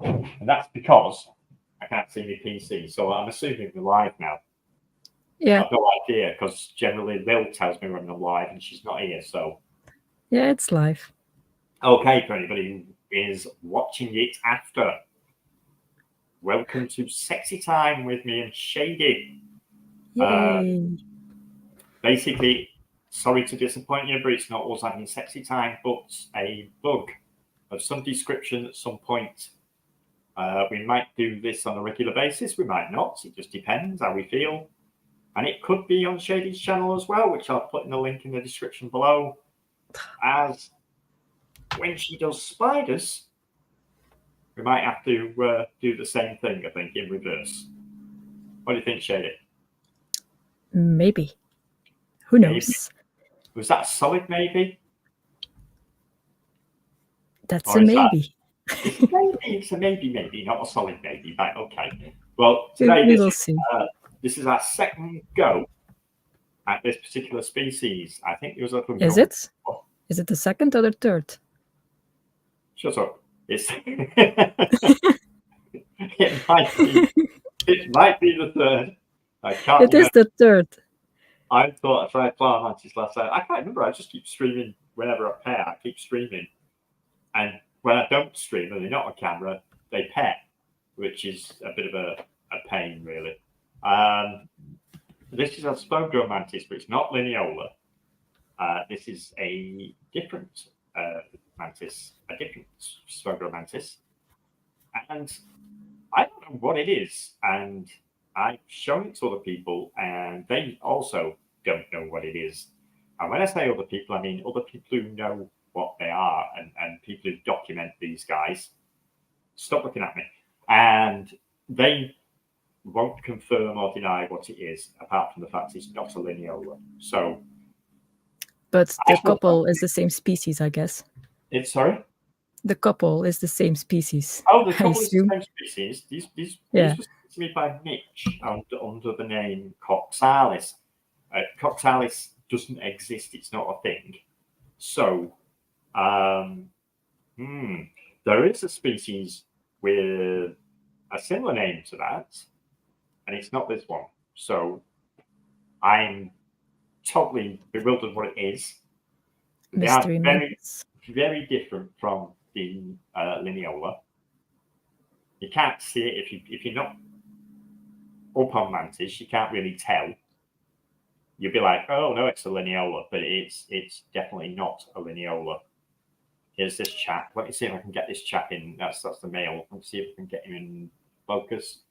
And that's because I can't see my PC. So I'm assuming we're live now. Yeah. I've no idea because generally Lil tells me when I'm live and she's not here. So yeah, it's live. okay, for anybody who is watching it after, welcome to Sexy Time with me and Shady. Yay. Basically, sorry to disappoint you, but it's not us having Sexy Time, but a bug of some description at some point. We might do this on a regular basis, we might not. It just depends how we feel. And it could be on Shady's channel as well, which I'll put in the link in the description below. As when she does spiders, we might have to do the same thing, I think, in reverse. What do you think, Shady? Maybe. Who knows? Maybe. Was that solid, maybe? That's a maybe. It's a maybe, not a solid maybe. Right, okay. Well, today we will see. This is our second go at this particular species. I think it was a Is it? Is it the second or the third? Shut up. It's it might be the third. I can't It is the third. I thought I tried Sphodromantis last night. I can't remember. I just keep streaming whenever I pair. I keep streaming. And when I don't stream and they're not on camera, they pair, which is a bit of a pain, really. This is a Sphodromantis, but it's not lineola. This is a different mantis, a different Sphodromantis. And I don't know what it is. And I've shown it to other people, and they also don't know what it is. And when I say other people, I mean other people who know what they are and people who document these guys. Stop looking at me. And they won't confirm or deny what it is, apart from the fact it's not a lineola. So, but the couple is the same species, I guess. It's sorry. The couple is the same species. Oh, the couple is the same species. These yeah. were sent to me by Mitch under the name Coxalis. Coxalis doesn't exist; it's not a thing. So, there is a species with a similar name to that, and it's not this one. So, I'm totally bewildered what it is. They are very, very different from the lineola. You can't see it if you're not up on mantis. You can't really tell. You'll be like, oh no, it's a lineola, but it's definitely not a lineola. Here's this chap. Let me see if I can get this chap in. That's the male. Let's see if I can get him in focus.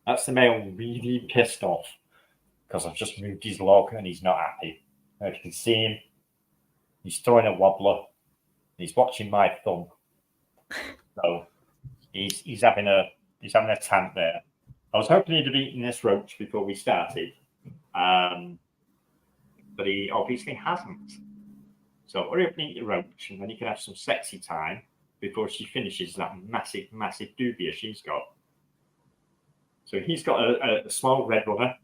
That's the male, really pissed off because I've just moved his log and he's not happy. Now, if you can see him, he's throwing a wobbler. He's watching my thumb. So he's having a tant there. I was hoping he'd have eaten this roach before we started, but he obviously hasn't. So hurry up and eat your roach, and then you can have some sexy time before she finishes that massive, massive dubia she's got. So he's got a small red runner,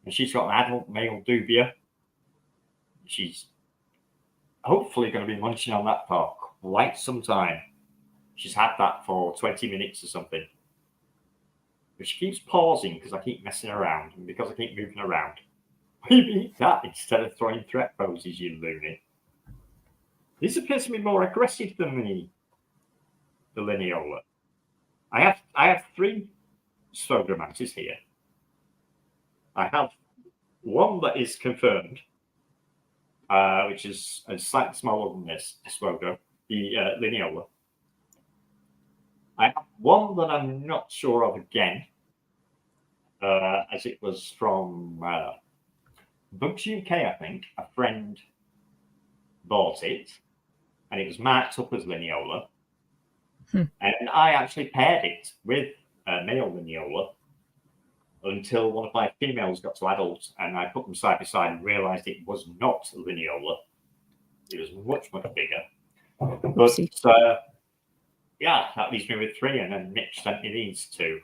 and she's got an adult male dubia. She's hopefully going to be munching on that for quite some time. She's had that for 20 minutes or something. But she keeps pausing because I keep messing around and because I keep moving around. Maybe eat that instead of throwing threat poses, you loony. This appears to be more aggressive than the lineola. I have 3 Sphodromantis here. I have one that is confirmed, which is slightly smaller than this Sphodro, the lineola. I have one that I'm not sure of again, as it was from Bugs UK, I think. A friend bought it, and it was marked up as lineola. And I actually paired it with a male lineola until one of my females got to adult, and I put them side by side and realised it was not lineola. It was much, much bigger. But yeah, that leaves me with 3, and then Mitch sent me these 2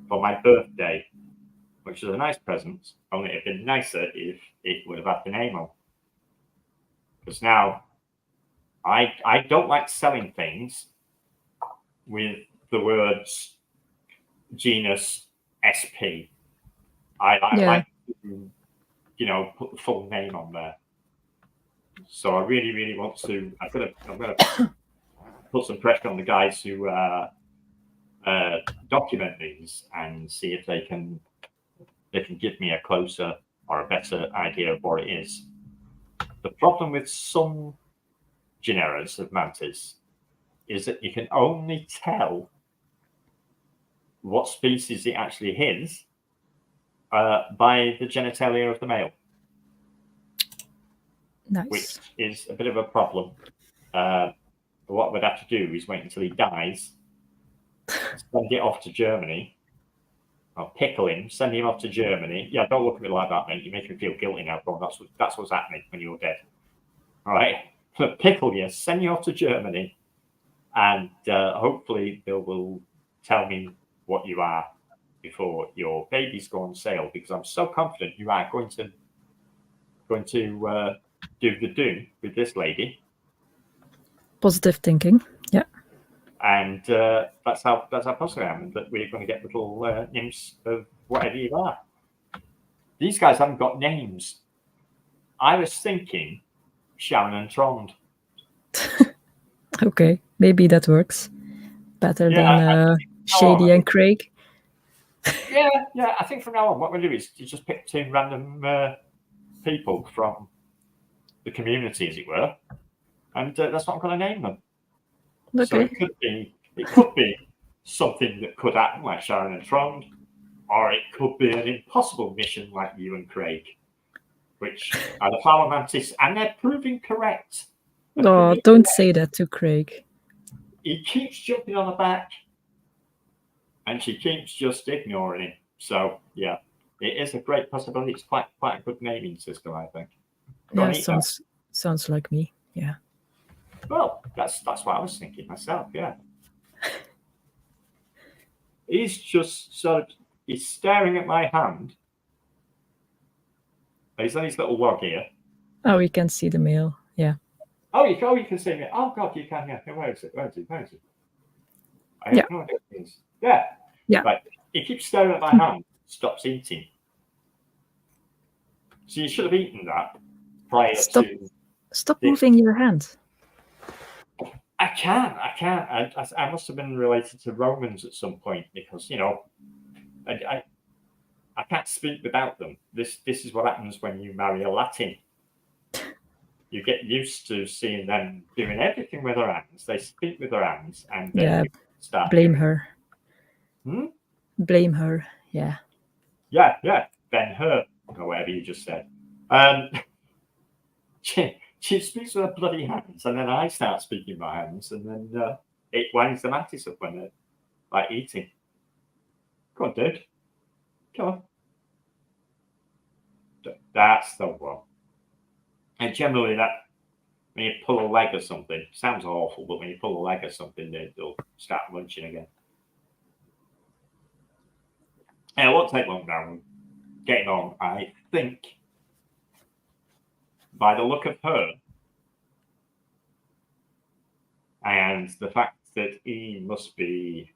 for my birthday, which is a nice present. Only it'd been nicer if it would have had the name on. Because now I don't like selling things with the words genus SP. I like to, put the full name on there. So I really, really want to. I'm gonna put some pressure on the guys who document these and see if they can give me a closer or a better idea of what it is. The problem with some genera of mantis is that you can only tell what species it actually is by the genitalia of the male. Nice. Which is a bit of a problem. What we'd have to do is wait until he dies, send it off to Germany, or pickle him, send him off to Germany. Yeah, don't look at me like that, mate. You make me feel guilty now, bro. That's what's happening when you're dead. All right? Pickle you, send you off to Germany, and hopefully they will tell me what you are before your babies go on sale, because I'm so confident you are going to do the do with this lady. Positive thinking, yeah. And that's how positive I am, that we're going to get little nymphs of whatever you are. These guys haven't got names. I was thinking Sharon and Trond. Okay, maybe that works better than Shady and Craig. Yeah. I think from now on, what we'll do is you just pick 2 random people from the community, as it were, and that's what I'm going to name them. Okay. So it could be something that could happen, like Sharon and Trond, or it could be an impossible mission like you and Craig, which are the flower mantis, and they're proving correct. Don't say that to Craig. He keeps jumping on the back, and she keeps just ignoring him. So yeah, it is a great possibility. It's quite a good naming system, I think. Yeah, sounds like me. Yeah. Well, that's what I was thinking myself. Yeah. He's just he's staring at my hand. He's on his little log here. Oh, you can see the male. Yeah. Oh, you can see me. Oh God, you can. Yeah. Where is it? I have no idea what it is. Yeah. Yeah. Right. He keeps staring at my hand. Stops eating. So you should have eaten that prior to. Stop moving your hand. I can't. I must have been related to Romans at some point, because I can't speak without them. This is what happens when you marry a Latin. You get used to seeing them doing everything with their hands. They speak with their hands, and then you start blame her. Blame her. Yeah. Yeah. Ben her, or whatever you just said. She speaks with her bloody hands, and then I start speaking with my hands, and then it winds the mantis up when they're like eating. Come on, dude. Come on. That's the one. And generally, that when you pull a leg or something, sounds awful, but when you pull a leg or something, they'll start munching again. And it won't take long now. Getting on, I think, by the look of her and the fact that he must be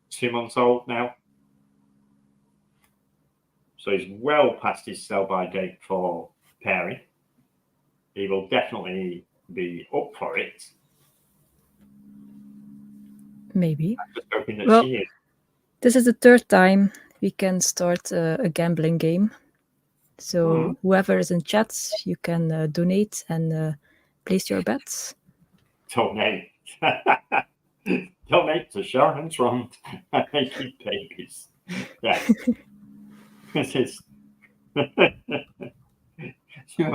2 months old now, so he's well past his sell-by date for pairing. He will definitely be up for it. Maybe. I'm just hoping that she is. This is the 3rd time we can start a gambling game. So whoever is in chats, you can donate and place your bets. Donate. Donate to Sharon and Trond and making babies. Yeah. This is. What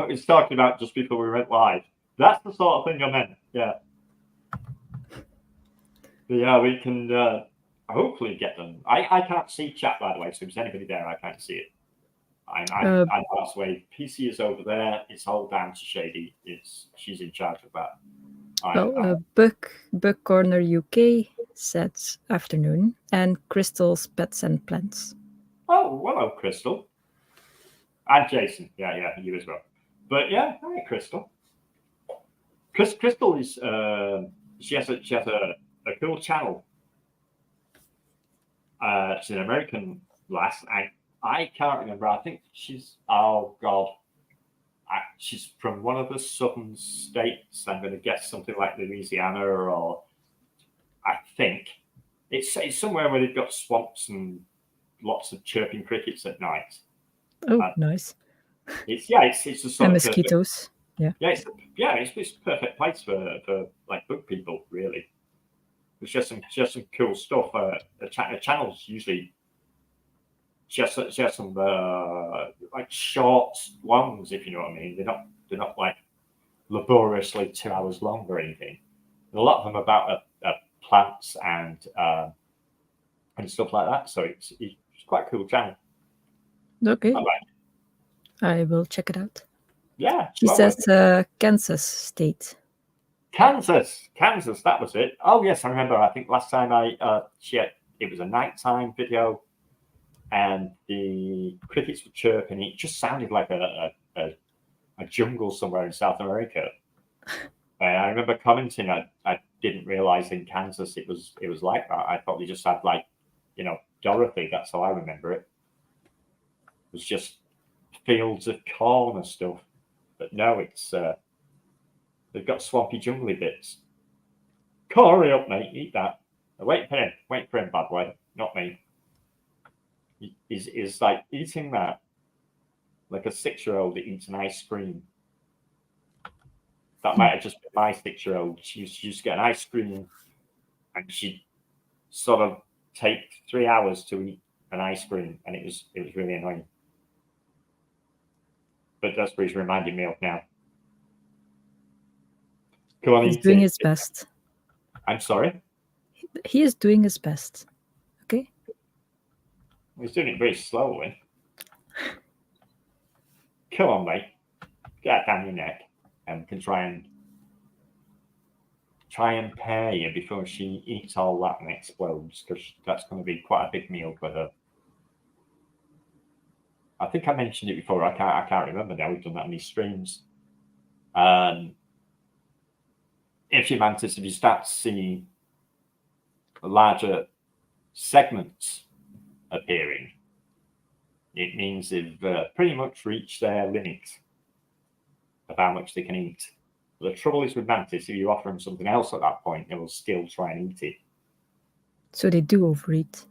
we was talking about just before we went live. That's the sort of thing I meant. Yeah. But yeah, we can hopefully get them. I can't see chat, by the way, so if there's anybody there, I can't see it. I'm this way. PC is over there. It's all down to Shady. She's in charge of that. Buck Corner UK said afternoon, and Crystal's Pets and Plants. Oh, hello, Crystal. And Jason. Yeah, you as well. But yeah, hi, Crystal. Crystal is she has a cool channel She's an American lass. I can't remember. I think she's, oh God, she's from one of the southern states. I'm going to guess something like Louisiana, or I think it's somewhere where they've got swamps and lots of chirping crickets at night. Oh, nice. It's a sort And of mosquitoes. perfect, it's a perfect place for like bug people, really. It's just some cool stuff. The channel's usually just some like short ones, if you know what I mean. They're not like laboriously 2 hours long or anything. And a lot of them about plants and stuff like that. So it's quite a cool channel. Okay. All right. I will check it out. Yeah. She says Kansas State. Kansas, that was it. Oh yes, I remember. I think last time it was a nighttime video, and the crickets were chirping. It just sounded like a jungle somewhere in South America. And I remember commenting, I didn't realize in Kansas it was like that. I thought they just had like, Dorothy. That's how I remember it. It was just fields of corn and stuff. But no, it's they've got swampy, jungly bits. Hurry up, mate. Eat that. Wait for him, bad boy. Not me. He's like eating that like a 6-year-old that eats an ice cream. That might have just been my 6-year-old. She used to get an ice cream, and she'd sort of take 3 hours to eat an ice cream, and it was really annoying. But that's what he's reminding me of now. Come on, he's doing his best. I'm sorry? He is doing his best. Okay? He's doing it very slowly. Come on, mate. Get down your neck, and we can try and pair you before she eats all that and explodes, because that's going to be quite a big meal for her. I think I mentioned it before. I can't remember now. We've done that many streams. If you start to see larger segments appearing, it means they've pretty much reached their limit of how much they can eat. The trouble is with mantis, if you offer them something else at that point, they will still try and eat it. So they do overeat.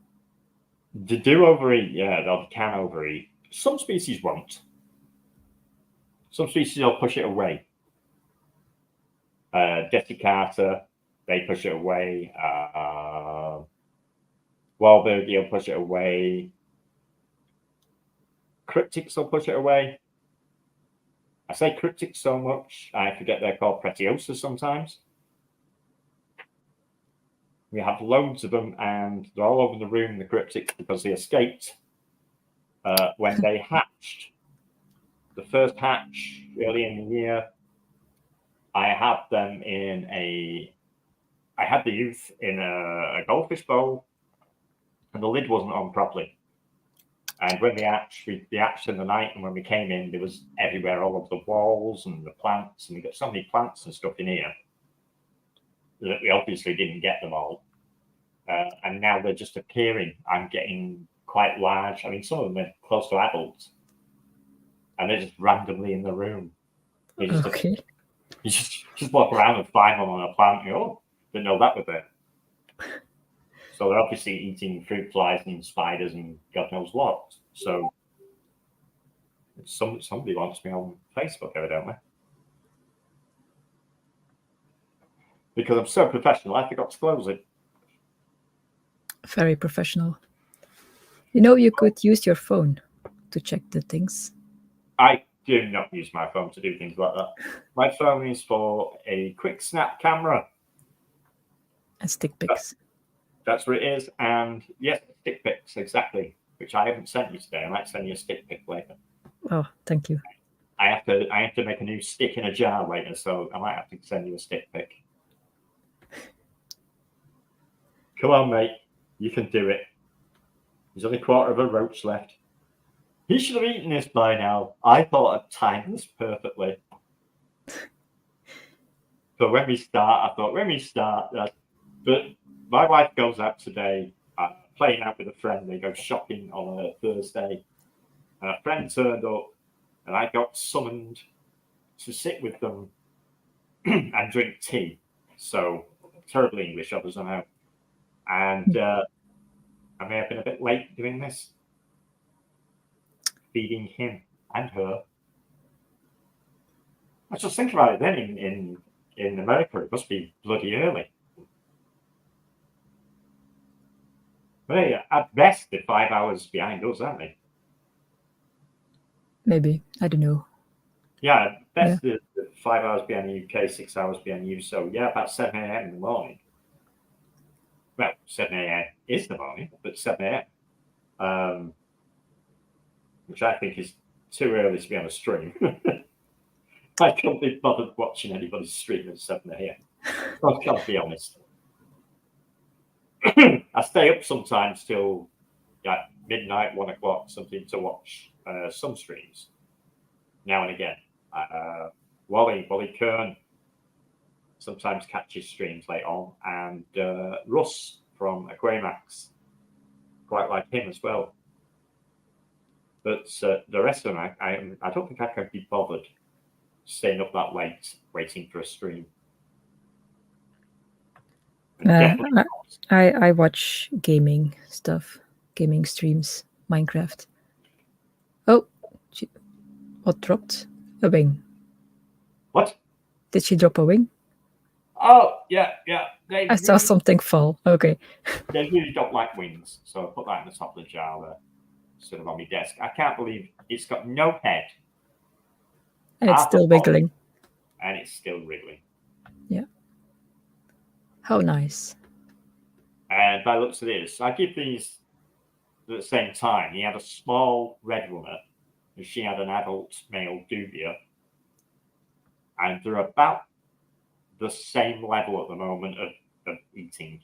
They do overeat, yeah, they can overeat. Some species won't. Some species will push it away. Desiccata, they push it away. Wildbergy will push it away. Cryptics will push it away. I say cryptics so much, I forget they're called Pretiosa sometimes. We have loads of them, and they're all over the room, the cryptics, because they escaped when they hatched. The first hatch early in the year, I had the youth in a goldfish bowl, and the lid wasn't on properly. And when they hatched in the night, and when we came in, there was everywhere, all over the walls and the plants, and we got so many plants and stuff in here that we obviously didn't get them all. And now they're just appearing. I'm getting quite large. I mean, some of them are close to adults, and they're just randomly in the room. Okay. You just walk around and find them on a plant. And go, didn't know that was there. So they're obviously eating fruit flies and spiders and God knows what. So somebody wants me on Facebook, evidently. Because I'm so professional, I forgot to close it. Very professional. You could use your phone to check the things. I do not use my phone to do things like that. My phone is for a quick snap camera. And stick pics. That's what it is. And yes, stick pics, exactly. Which I haven't sent you today. I might send you a stick pic later. Oh, thank you. I have to make a new stick in a jar later, so I might have to send you a stick pic. Come on, mate. You can do it. There's only a quarter of a roach left. He should have eaten this by now. I thought I'd timed this perfectly. So when we start, but my wife goes out today playing out with a friend. They go shopping on a Thursday. And a friend turned up, and I got summoned to sit with them and drink tea. So, terrible English, others I know. And I may have been a bit late doing this. Feeding him and her. I just think about it then in America, it must be bloody early. But hey, at best, they're 5 hours behind us, aren't they? Maybe. I don't know. Yeah, that's the 5 hours behind the UK, 6 hours behind you. So, yeah, about 7 a.m. in the morning. Well, 7 a.m. is the morning, but 7 a.m. Which I think is too early to be on a stream. I can't be bothered watching anybody's stream at 7 a.m. I can't be honest. I stay up sometimes till midnight, 1 o'clock, something to watch some streams now and again. Wally Kern sometimes catches streams late on, and Russ from Aquamax, quite like him as well. But the rest of them, I don't think I can be bothered staying up that late waiting for a stream. I watch gaming stuff, gaming streams, Minecraft. Oh, what dropped? A wing. What? Did she drop a wing? Oh, yeah. I saw something fall. Okay. They really don't like wings, so I put that in the top of the jar there, sort of on my desk. I can't believe it's got no head. And it's still wiggling. And it's still wriggling. Yeah. How nice. And by the looks of this, I give these at the same time. He had a small red runner, and she had an adult male dubia. And they're about the same level at the moment of eating.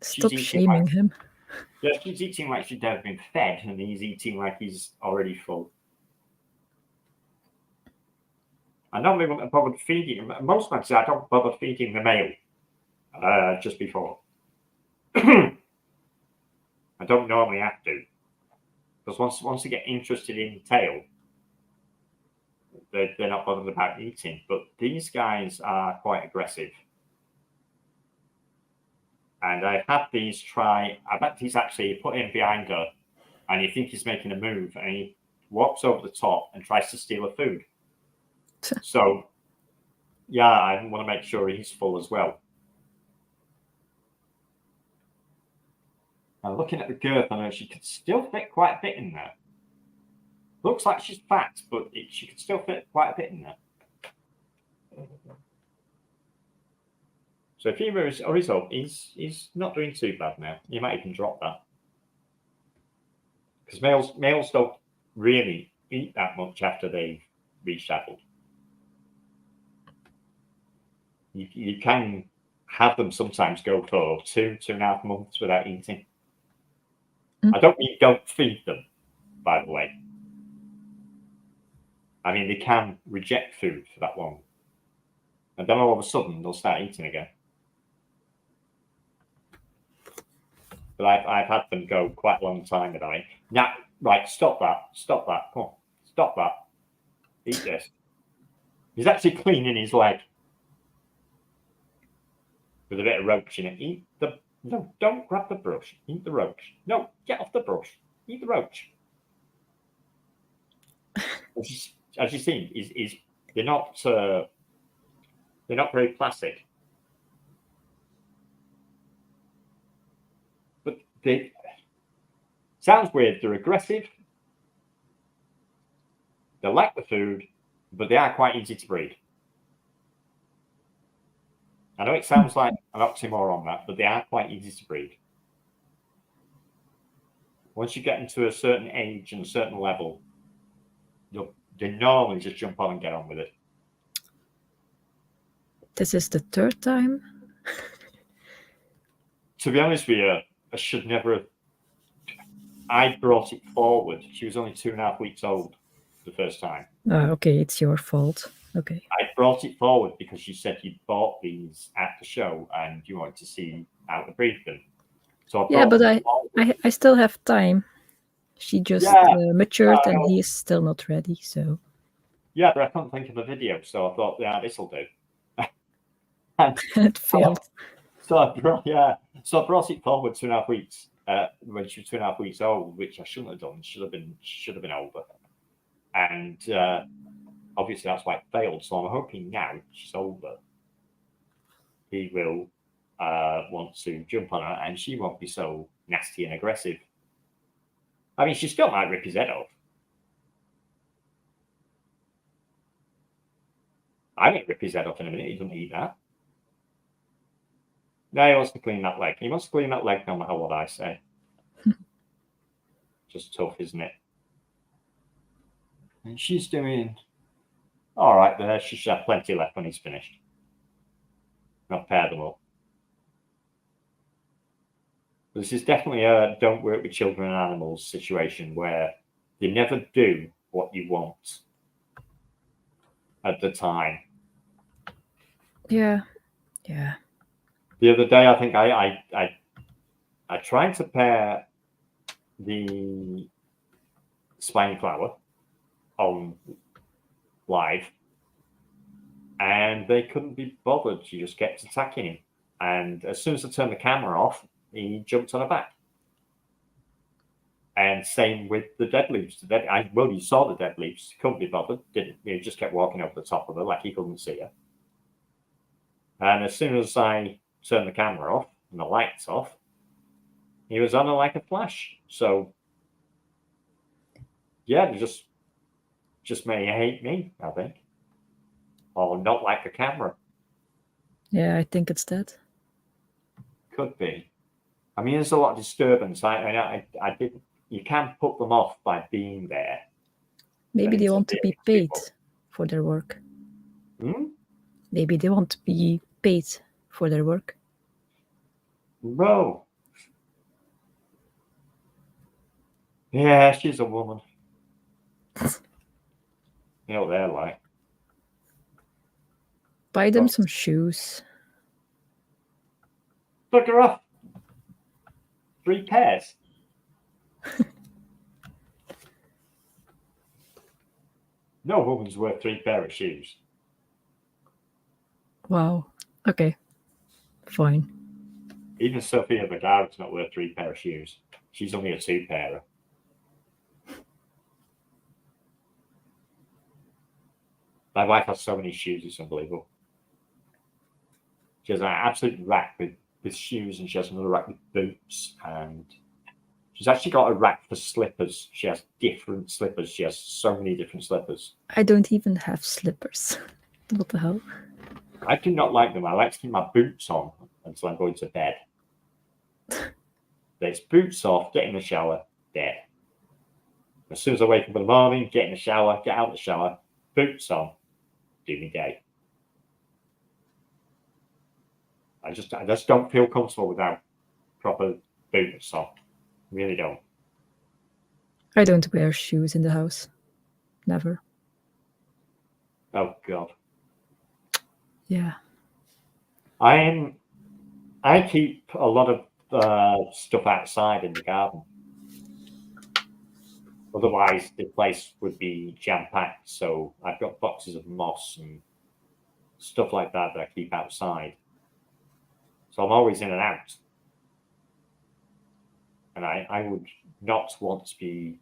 Stop shaming him. Yeah, she's eating like she'd never been fed, and he's eating like he's already full. I normally wouldn't bother feeding him. Most months I don't bother feeding the male just before. I don't normally have to, because once they get interested in the tail, they're not bothered about eating. But these guys are quite aggressive. And I've had these I bet he's actually put him behind her, and you think he's making a move, and he walks over the top and tries to steal her food. So, yeah, I want to make sure he's full as well. Now, looking at the girth on her, she could still fit quite a bit in there. Looks like she's fat, but she could still fit quite a bit in there. So if he moves or he's up, he's not doing too bad now. You might even drop that. Because males don't really eat that much after they've reached adult. You can have them sometimes go for 2.5 months without eating. I don't mean don't feed them, by the way. I mean, they can reject food for that long. And then all of a sudden, they'll start eating again. But I've had them go quite a long time without it. Now, right, stop that. Come on, stop that. Eat this. He's actually cleaning his leg with a bit of roach in it. No, don't grab the brush. Eat the roach. No, get off the brush. Eat the roach. As you've seen, they're not very placid. But sounds weird. They're aggressive. They like the food, but they are quite easy to breed. I know it sounds like an oxymoron that, but they are quite easy to breed. Once you get into a certain age and a certain level, they normally just jump on and get on with it. This is the third time? To be honest with you, I should never have. I brought it forward. She was only 2.5 weeks old the first time. Okay, it's your fault. Okay. I brought it forward because you said you bought these at the show and you wanted to see how to breed them. So I Yeah, brought but them forward. I still have time. She just Yeah, matured and no, he is still not ready. So yeah, but I couldn't think of a video, so I thought, yeah, this will do. And it failed. so I brought it forward 2.5 weeks when she was 2.5 weeks old, which I shouldn't have done. Should have been older. And obviously that's why it failed. So I'm hoping now she's older, he will want to jump on her, and she won't be so nasty and aggressive. I mean, she still might rip his head off. I might rip his head off in a minute. He doesn't eat that. No, he wants to clean that leg. He wants to clean that leg no matter what I say. Just tough, isn't it? And she's doing all right there. She should have plenty left when he's finished. Not pair them up. This is definitely a don't work with children and animals situation where they never do what you want at the time. Yeah. The other day, I think I tried to pair the spine flower on live, and they couldn't be bothered. She just kept attacking him, and as soon as I turned the camera off, he jumped on her back. And same with the dead leaves. You saw the dead leaves. Couldn't be bothered. Didn't. He just kept walking over the top of her like he couldn't see her. And as soon as I turned the camera off and the lights off, he was on her like a flash. So yeah, just may hate me, I think, or not like the camera. Yeah, I think it's that. Could be. I mean, there's a lot of disturbance. I didn't. You can't put them off by being there. Maybe they want to be paid for their work. Maybe they want to be paid for their work. No. Yeah, she's a woman. You know what they're like. Buy them some shoes. Look her off. 3 pairs. No woman's worth 3 pair of shoes. Wow. Okay. Fine. Even Sophia the dog's not worth 3 pair of shoes. She's only a 2-pairer. My wife has so many shoes, it's unbelievable. She has an absolute rack with shoes, and she has another rack with boots, and she's actually got a rack for slippers. She has different slippers. She has so many different slippers. I don't even have slippers. What the hell? I do not like them. I like to keep my boots on until I'm going to bed. There's boots off, get in the shower, dead. As soon as I wake up in the morning, get in the shower, get out of the shower, boots on, do me day. I just don't feel comfortable without proper boots on. Really don't. I don't wear shoes in the house. Never. Oh God. Yeah. I keep a lot of stuff outside in the garden. Otherwise, the place would be jam-packed. So I've got boxes of moss and stuff like that I keep outside. So I'm always in and out. And I would not want to be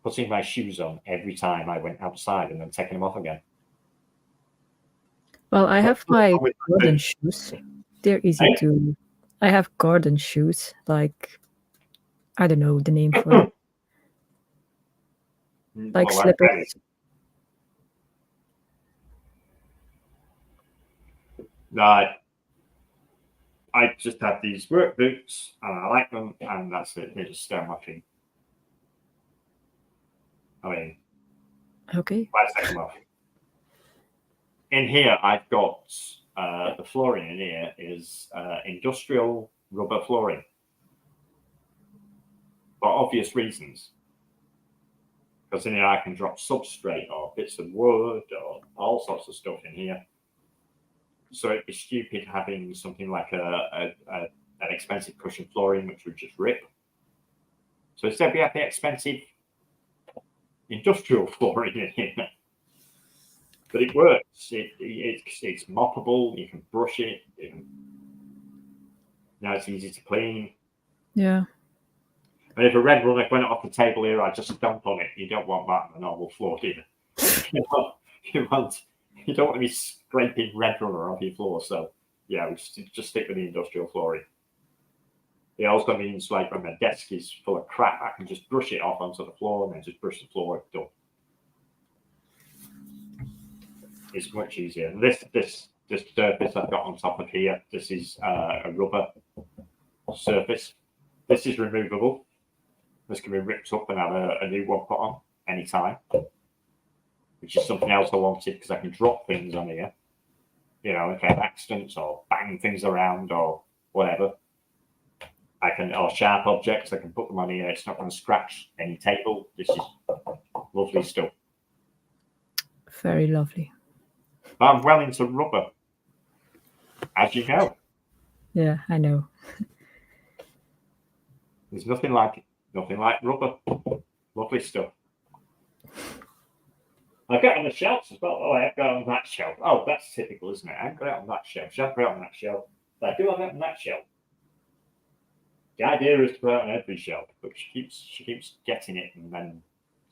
putting my shoes on every time I went outside and then taking them off again. Well, I have my garden shoes. They're easy to... I have garden shoes, like... I don't know the name for it. Like slippers. No, I just have these work boots, and I like them, and that's it. They just stay on my feet. I mean, okay. Let's take them off. In here, I've got the flooring in here is industrial rubber flooring for obvious reasons. Because in here I can drop substrate or bits of wood or all sorts of stuff in here. So it'd be stupid having something like an expensive cushion flooring, which would just rip. So instead we have the expensive industrial flooring in here. But it works. It's moppable. You can brush it. Now it's easy to clean. Yeah. And if a red runner went off the table here, I just stomp on it. You don't want that on a normal floor, do you? You don't want to be scraping red runner off your floor. So yeah, we just stick with the industrial flooring. It also means like when my desk is full of crap, I can just brush it off onto the floor and then just brush the floor. Done. It's much easier. And this surface I've got on top of here, this is a rubber surface. This is removable. This can be ripped up and have a new one put on anytime, which is something else I wanted because I can drop things on here. You know, if I have accidents or bang things around or whatever, or sharp objects, I can put them on here. It's not going to scratch any table. This is lovely stuff. Very lovely. I'm well into rubber, as you know. Yeah, I know. There's nothing like rubber. Lovely stuff. I've got it on the shelves as well. Oh, I have got it on that shelf. Oh, that's typical, isn't it? I haven't got it on that shelf. She hasn't got it on that shelf. But I do have it on that shelf. The idea is to put it on every shelf, but she keeps getting it and then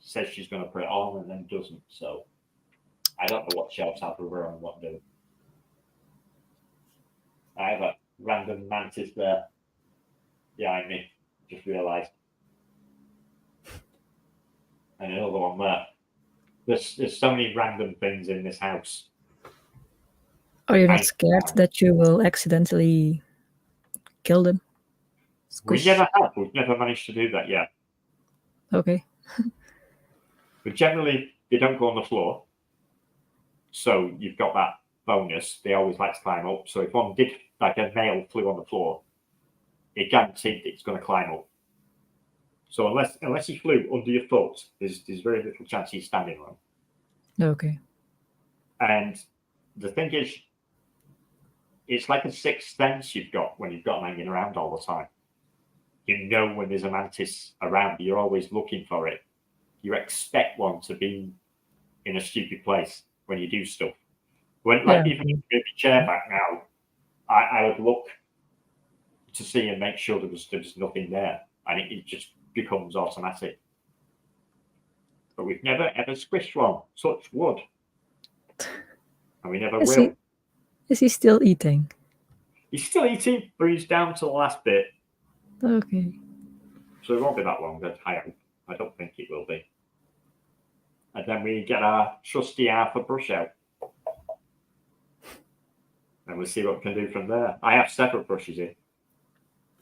says she's going to put it on and then doesn't. So I don't know what shelves have rubber on and what do. I have a random mantis there behind me. Just realised. And another one there. There's so many random things in this house. Are you not scared that you will accidentally kill them? We never have. We've never managed to do that yet. Okay. But generally, they don't go on the floor. So you've got that bonus. They always like to climb up. So if one did, like a nail flew on the floor, it guaranteed it's going to climb up. So unless he flew under your foot, there's very little chance he's standing on. Okay. And the thing is, it's like a sixth sense you've got when you've got them hanging around all the time. You know when there's a mantis around, you're always looking for it. You expect one to be in a stupid place when you do stuff. When even if you move your chair back now, I would look to see and make sure there was nothing there, and it just becomes automatic. But we've never ever squished one. Touch wood, and we never will. Is he still eating? He's still eating, but he's down to the last bit. Okay. So it won't be that long. I don't think it will be. And then we get our trusty Arthur brush out. And we'll see what we can do from there. I have separate brushes here.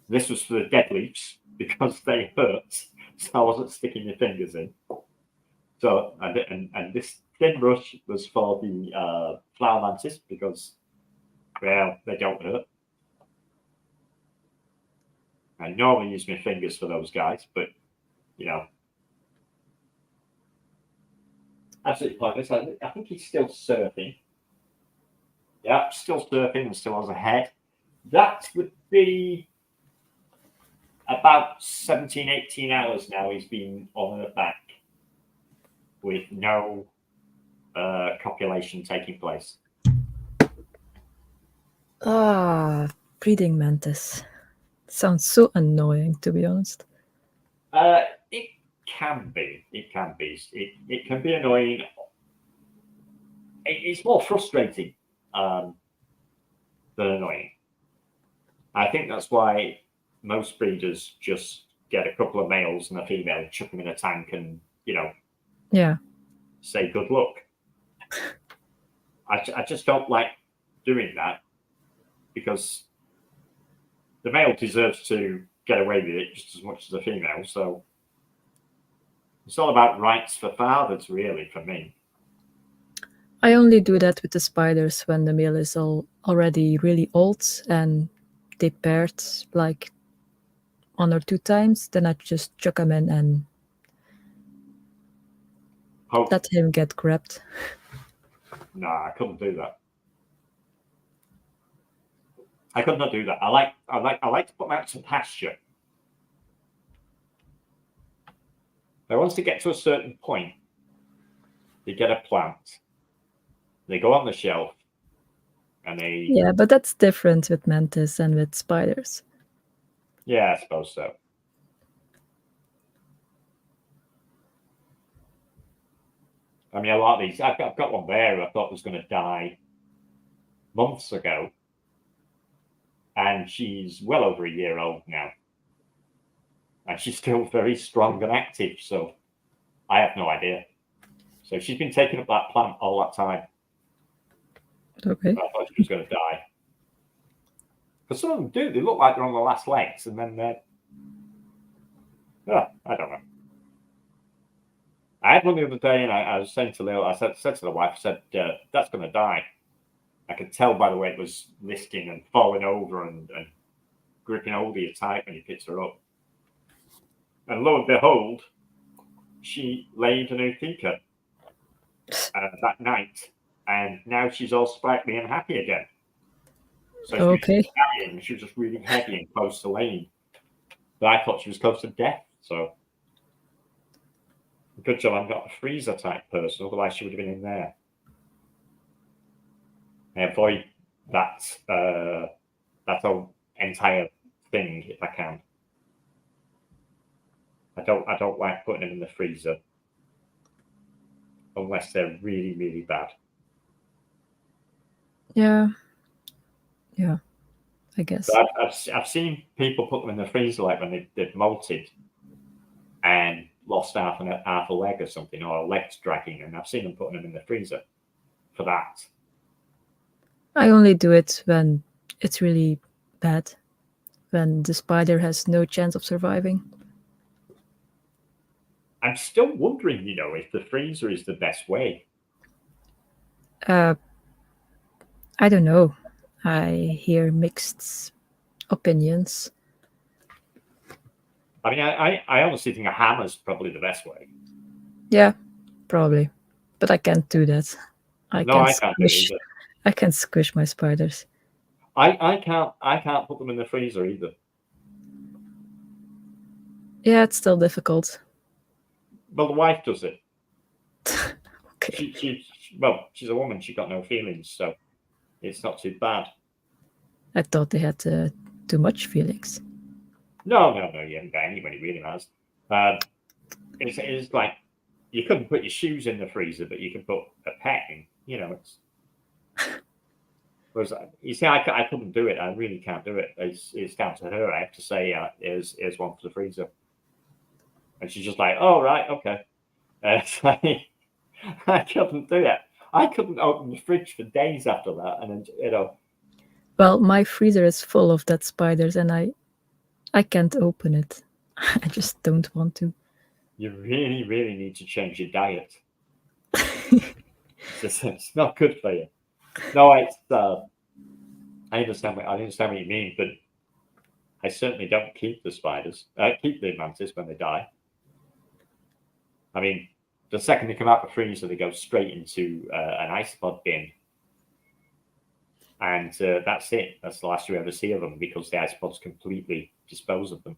This was for the dead leaves because they hurt. So I wasn't sticking my fingers in. So, and this thin brush was for the Sphodromantis because, well, they don't hurt. I normally use my fingers for those guys, but, you know. Absolutely pointless. I think he's still surfing. Yeah, still surfing and still has a head. That would be about 17, 18 hours now he's been on her back with no copulation taking place. Breeding mantis. Sounds so annoying, to be honest. It can be. It can be. It can be annoying. It's more frustrating than annoying. I think that's why most breeders just get a couple of males and a female, chuck them in a tank, and say good luck. I just don't like doing that because the male deserves to get away with it just as much as the female. So it's all about rights for fathers, really, for me. I only do that with the spiders when the male is already really old and they paired like 1 or 2 times. Then I just chuck them in and Let him get grabbed. Nah, I couldn't do that. I could not do that. I like to put them out to pasture. But once they get to a certain point, they get a plant. They go on the shelf, and they. Yeah, but that's different with mantis and with spiders. Yeah, I suppose so. I mean, a lot of these. I've got one there who I thought was going to die months ago, and she's well over a year old now, and she's still very strong and active. So I have no idea. So she's been taking up that plant all that time. Okay. I thought she was going to die. But some of them do. They look like they're on the last legs, and then they're. I don't know. I had one the other day, and I was saying to Lil, I said to the wife, I said, that's going to die. I could tell by the way it was listing and falling over and gripping hold of you tight when you picked her up. And lo and behold, she laid an ootheca that night, and now she's all sprightly and happy again. So okay. She was just really heavy and close to laying. But I thought she was close to death, so good job I'm not a freezer type person, otherwise she would have been in there. I avoid that whole entire thing if I can. I don't like putting them in the freezer unless they're really, really bad. Yeah, I guess. But I've seen people put them in the freezer like when they've molted and lost half a leg or something, or a leg's dragging, and I've seen them putting them in the freezer for that. I only do it when it's really bad, when the spider has no chance of surviving. I'm still wondering, if the freezer is the best way. I don't know. I hear mixed opinions. I mean, I honestly think a hammer's probably the best way. Yeah, probably. But I can't do that. I can't do it either. I can squish my spiders. I can't put them in the freezer either. Yeah, it's still difficult. Well, the wife does it. Okay. She's a woman. She's got no feelings, so it's not too bad. I thought they had too much feelings. No, you haven't got anybody really has. It's like you couldn't put your shoes in the freezer, but you can put a pet in. It's. Whereas, you see, I couldn't do it. I really can't do it. It's down to her. I have to say, here's one for the freezer, and she's just like, "Oh right, okay." I couldn't do it. I couldn't open the fridge for days after that, and then Well, my freezer is full of dead spiders, and I can't open it. I just don't want to. You really, really need to change your diet. It's not good for you. No, I understand what you mean, but I certainly don't keep the spiders. I keep the mantis when they die. I mean, the second they come out of the freezer, they go straight into an isopod bin, and that's it. That's the last you ever see of them because the isopods completely dispose of them.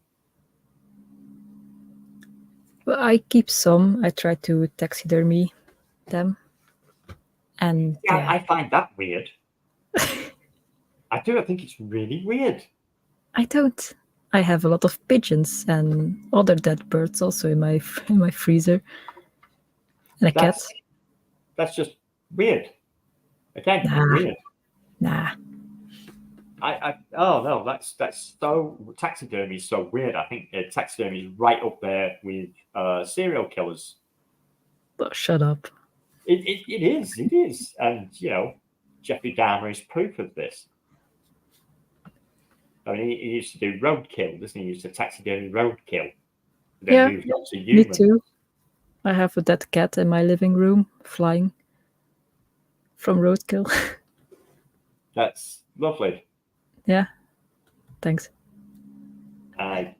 Well, I keep some. I try to taxidermy them. And yeah, I find that weird. I do. I think it's really weird. I don't. I have a lot of pigeons and other dead birds also in my freezer, and a cat. That's just weird. Again, weird. Nah. Oh no, that's so taxidermy is so weird. I think taxidermy is right up there with serial killers. Oh, shut up. It is, and Jeffrey Dahmer is proof of this. I mean, he used to do roadkill, doesn't he? He used to taxidermy roadkill. Then moved on to human. Me too. I have a dead cat in my living room, flying from roadkill. That's lovely. Yeah, thanks. I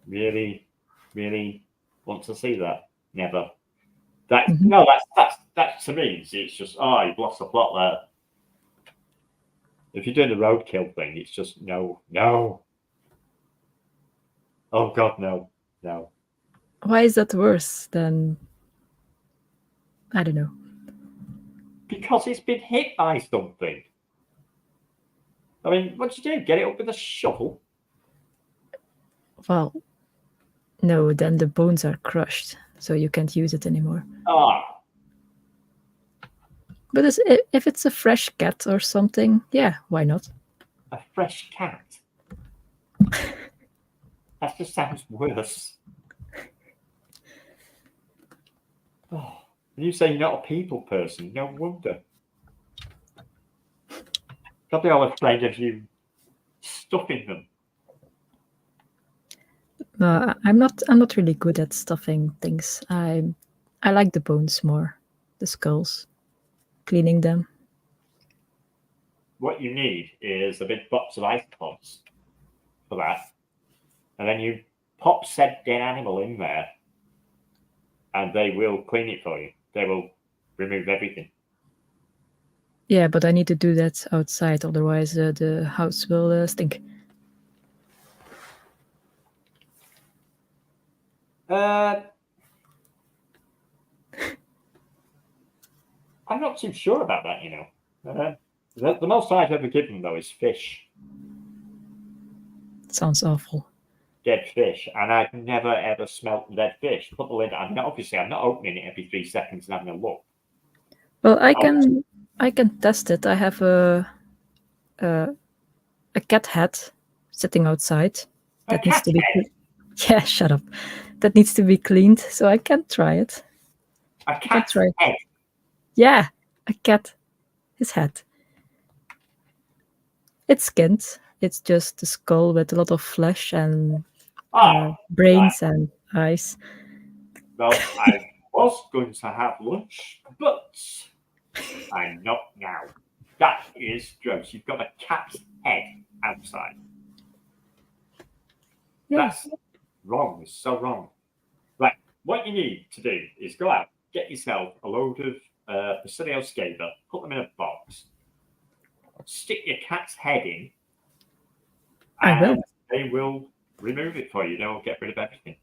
really, really want to see that. Never. No, that's to me. It's just you've lost the plot there. If you're doing the roadkill thing, it's just no. Oh God, no. Why is that worse than, I don't know? Because it's been hit by something. I mean, what do you do? Get it up with a shovel? Well, no, then the bones are crushed, so you can't use it anymore. But if it's a fresh cat or something, yeah, why not? A fresh cat? That just sounds worse. Oh, you say you're not a people person. No wonder. Probably all afraid of you stuffing them. I'm not really good at stuffing things. I like the bones more, the skulls, cleaning them. What you need is a big box of isopods for that, and then you pop said dead animal in there, and they will clean it for you. They will remove everything. Yeah, but I need to do that outside, otherwise the house will stink. I'm not too sure about that, you know. The most I've ever given, though, is fish. Sounds awful. Dead fish, and I've never ever smelt dead fish. Put the lid on. Obviously, I'm not opening it every 3 seconds and having a look. Well, I can test it. I have a cat head sitting outside that needs to be yeah, shut up. That needs to be cleaned, so I can try it. A cat's head? Yeah, a cat. His head. It's skinned. It's just a skull with a lot of flesh and brains and eyes. Well, I was going to have lunch, but I'm not now. That is gross. You've got a cat's head outside. Yeah. That's wrong. It's so wrong. Right. What you need to do is go out, get yourself a load of Bacillio scaba, put them in a box, stick your cat's head in, and they will remove it for you. They'll get rid of everything.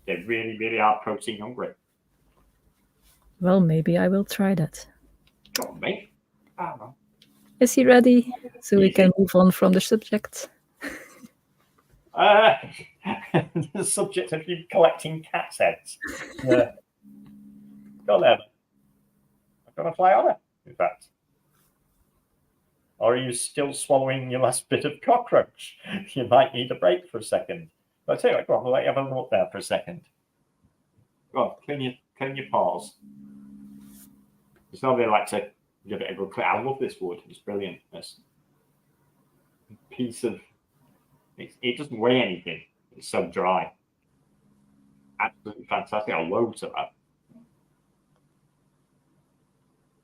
They really, really are protein hungry. Well, maybe I will try that. Come on, mate. I don't know. Is he ready? So we can move on from the subject. The subject of you collecting cat's heads. Yeah. Go on then. I'm going to fly on it, in fact. Or are you still swallowing your last bit of cockroach? You might need a break for a second. But I tell you what, go on, I'll let you have a look there for a second. Go on, clean your paws. It's not really like to give it a good clean. I love this wood. It's brilliant. It's a piece of... It doesn't weigh anything. It's so dry. Absolutely fantastic. I'll load to that.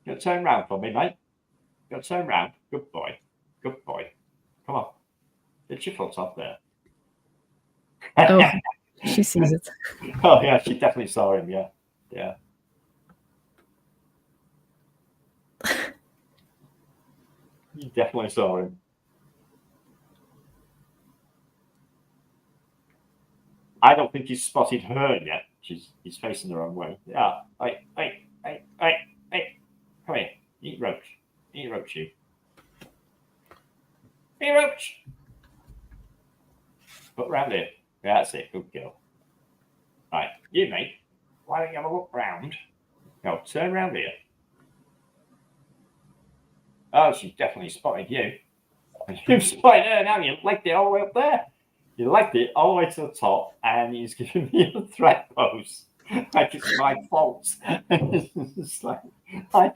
You gotta turn around for me, mate. You gotta turn around. Good boy. Good boy. Come on. Get your foot off there. Oh, she sees it. Oh, yeah, she definitely saw him, yeah. Yeah. You definitely saw him. I don't think he's spotted her yet. He's facing the wrong way. Yeah. Hey. Come here. Eat roach. Eat roach, you. Eat roach. Look round here. Yeah, that's it. Good girl. Right. You, mate. Why don't you have a look round? No, turn round here. Oh, she's definitely spotted you. You've spotted her now. You legged it all the way up there. You legged it all the way to the top, and he's giving me a threat pose. Like it's my fault. It's like,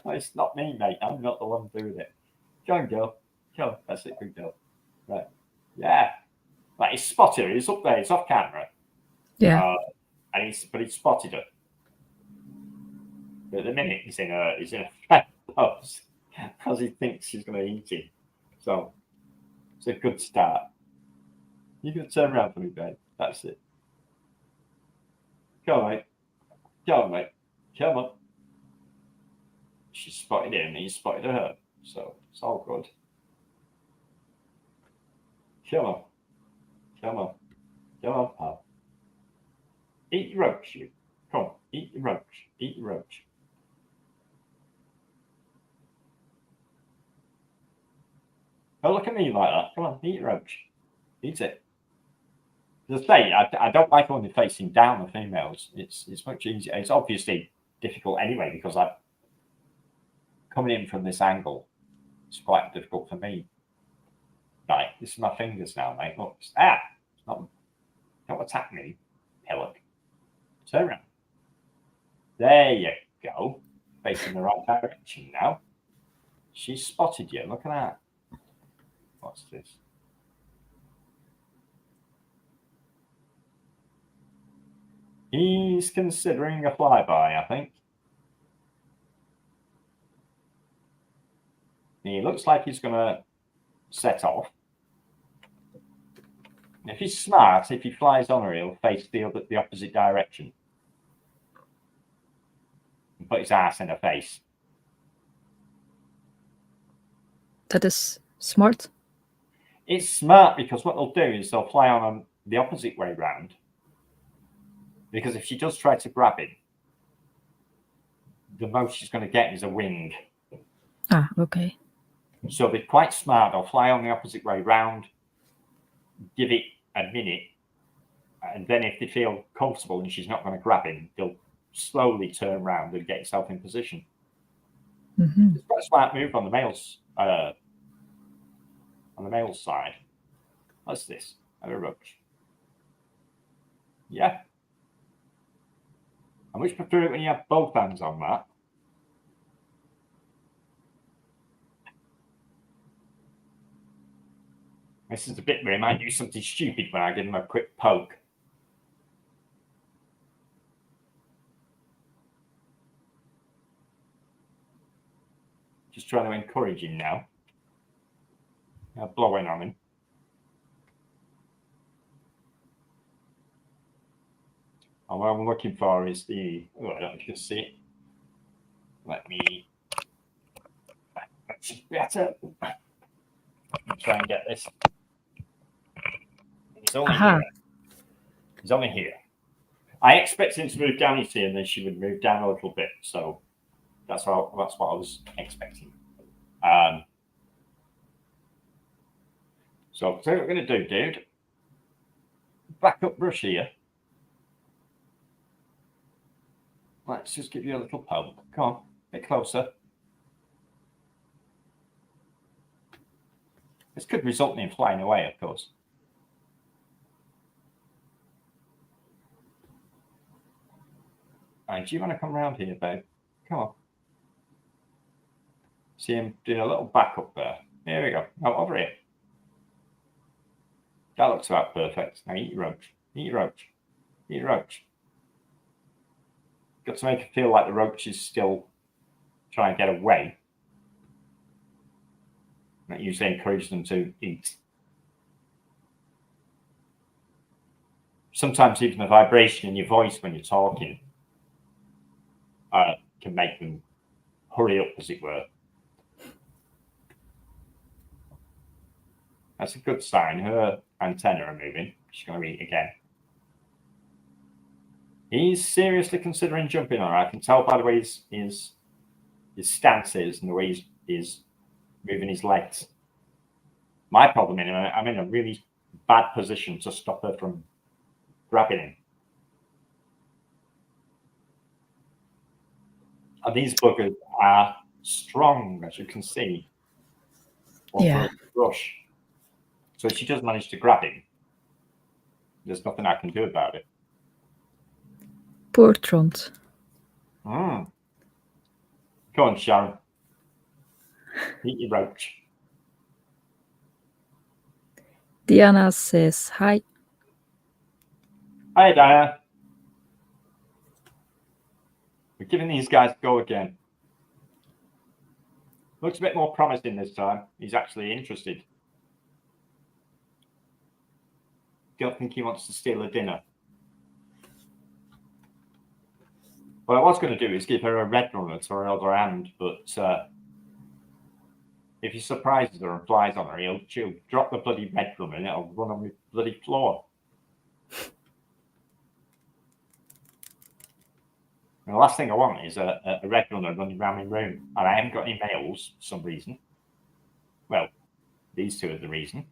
it's not me, mate. I'm not the one doing it. Go on, girl. Go. That's it. Good girl. Right. Yeah. Like he's spotted her. He's up there. He's off camera. Yeah. But he's spotted her. But at the minute he's in a threat pose because he thinks she's going to eat him. So it's a good start. You can turn around for me, babe. That's it. Go on, mate. Go on, mate. Come on. She spotted him, he spotted her. So it's all good. Come on. Come on. Come on, pal. Eat your roach, you. Come on. Eat your roach. Eat your roach. Don't look at me like that. Come on, eat your roach. Eat it. As I say, I don't like only facing down the females. It's much easier. It's obviously difficult anyway because I'm coming in from this angle. It's quite difficult for me. Right, this is my fingers now, mate. Look, don't attack me, pillock. Turn around. There you go. Facing the right direction now. She spotted you. Look at that. What's this? He's considering a flyby, I think. He looks like he's going to set off. If he's smart, if he flies on her, he'll face the opposite direction. And put his ass in her face. That is smart. It's smart because what they'll do is they'll fly on the opposite way round. Because if she does try to grab him, the most she's going to get is a wing. Ah, okay. So they're quite smart. They'll fly on the opposite way round, give it a minute, and then if they feel comfortable and she's not going to grab him, they'll slowly turn around and get himself in position. Mm-hmm. It's quite a smart move on the male's side. What's this? A roach. Yeah. I much prefer it when you have both hands on that. This is the bit where he might do something stupid when I give him a quick poke. Just trying to encourage him now. Blowing on him. And what I'm looking for is the... Oh, I don't know if you can see it. Let me... That's better. Let me try and get this. He's only here. He's only here. I expect him to move down his here and then she would move down a little bit. So that's what I was expecting. So what we're going to do, dude. Back up brush here. Let's just give you a little poke. Come on, a bit closer. This could result in him flying away, of course. Right, do you want to come around here, babe? Come on. See him doing a little back up there. Here we go. Oh, over here. That looks about perfect. Now eat your roach. Eat your roach. Eat your roach. Got to make it feel like the roach is still trying to get away. That usually encourages them to eat. Sometimes even the vibration in your voice when you're talking can make them hurry up, as it were. That's a good sign. Her antennae are moving. She's going to eat again. He's seriously considering jumping on her. I can tell by the way his stance is and the way he's moving his legs. My problem is I'm in a really bad position to stop her from grabbing him. And these buggers are strong, as you can see. Yeah. Rush. So if she does manage to grab him, there's nothing I can do about it. Poor Trond. Come on, Sharon. Eat your roach. Diana says hi. Hi, Diana. We're giving these guys a go again. Looks a bit more promising this time. He's actually interested. Don't think he wants to steal a dinner. What I was going to do is give her a red runner to her other hand, but if he surprises her and flies on her, she'll drop the bloody red runner and it'll run on the bloody floor. And the last thing I want is a red runner running around my room, and I haven't got any males for some reason. Well, these two are the reason.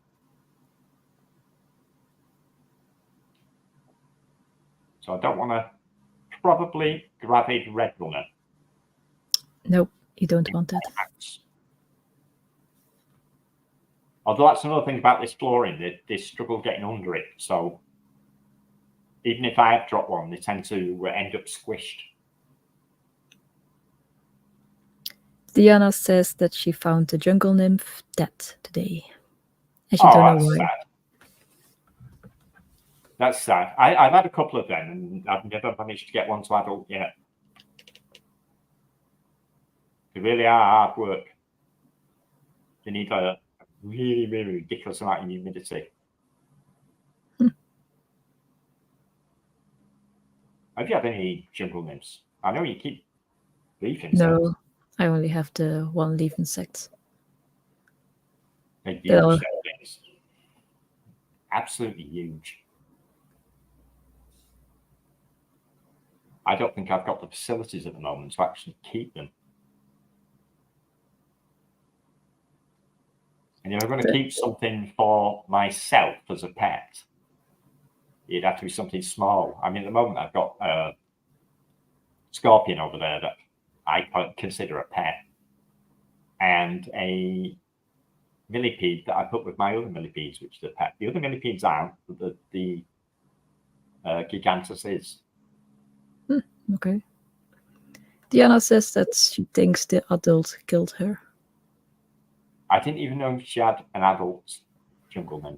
So I don't want to probably grab a red runner. Nope, you don't want that. Although that's another thing about this flooring, they struggle getting under it. So even if I have dropped one, they tend to end up squished. Diana says that she found the jungle nymph dead today. And she don't know why. Sad. That's sad. I've had a couple of them, and I've never managed to get one to adult yet. They really are hard work. They need a really, really ridiculous amount of humidity. Have you had any jungle nymphs? I know you keep leaf insects. No, I only have the one leaf insect. They're huge things. Absolutely huge. I don't think I've got the facilities at the moment to actually keep them. And if I'm going to keep something for myself as a pet, it'd have to be something small. I mean, at the moment, I've got a scorpion over there that I consider a pet, and a millipede that I put with my other millipedes, which is a pet. The other millipedes aren't, but the gigantus is. Okay. Diana says that she thinks the adult killed her. I didn't even know she had an adult jungle nymph.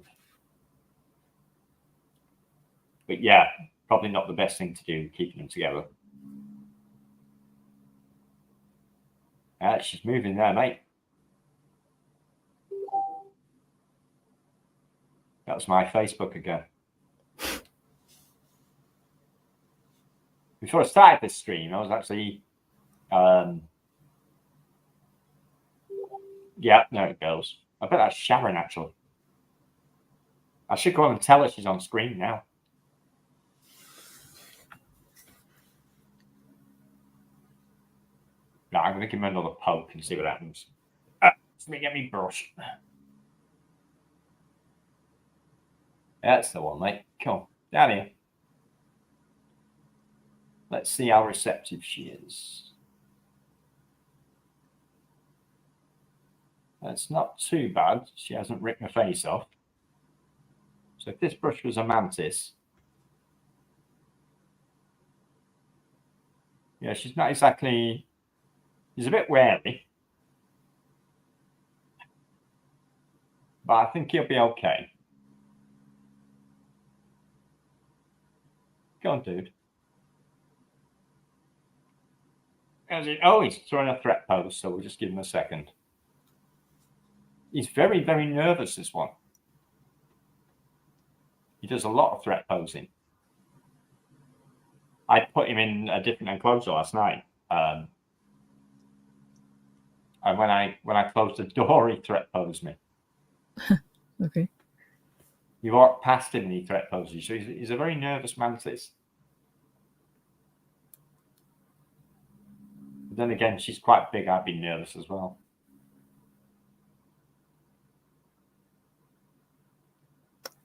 But yeah, probably not the best thing to do, keeping them together. She's moving there, mate. That was my Facebook again. Before I started this stream, I was actually... yeah, there it goes. I bet that's Sharon, actually. I should go on and tell her she's on screen now. No, I'm going to give him another poke and see what happens. Let me get me brush. That's the one, mate. Come down here. Let's see how receptive she is. That's not too bad. She hasn't ripped my face off. So if this brush was a mantis, yeah, she's not exactly... She's a bit wary. But I think he'll be okay. Go on, dude. Oh, he's throwing a threat pose, so we'll just give him a second. He's very, very nervous, this one. He does a lot of threat posing. I put him in a different enclosure last night. And when I closed the door, he threat posed me. Okay. You walk past him and he threat poses you. So he's a very nervous mantis. But then again, she's quite big. I'd be nervous as well.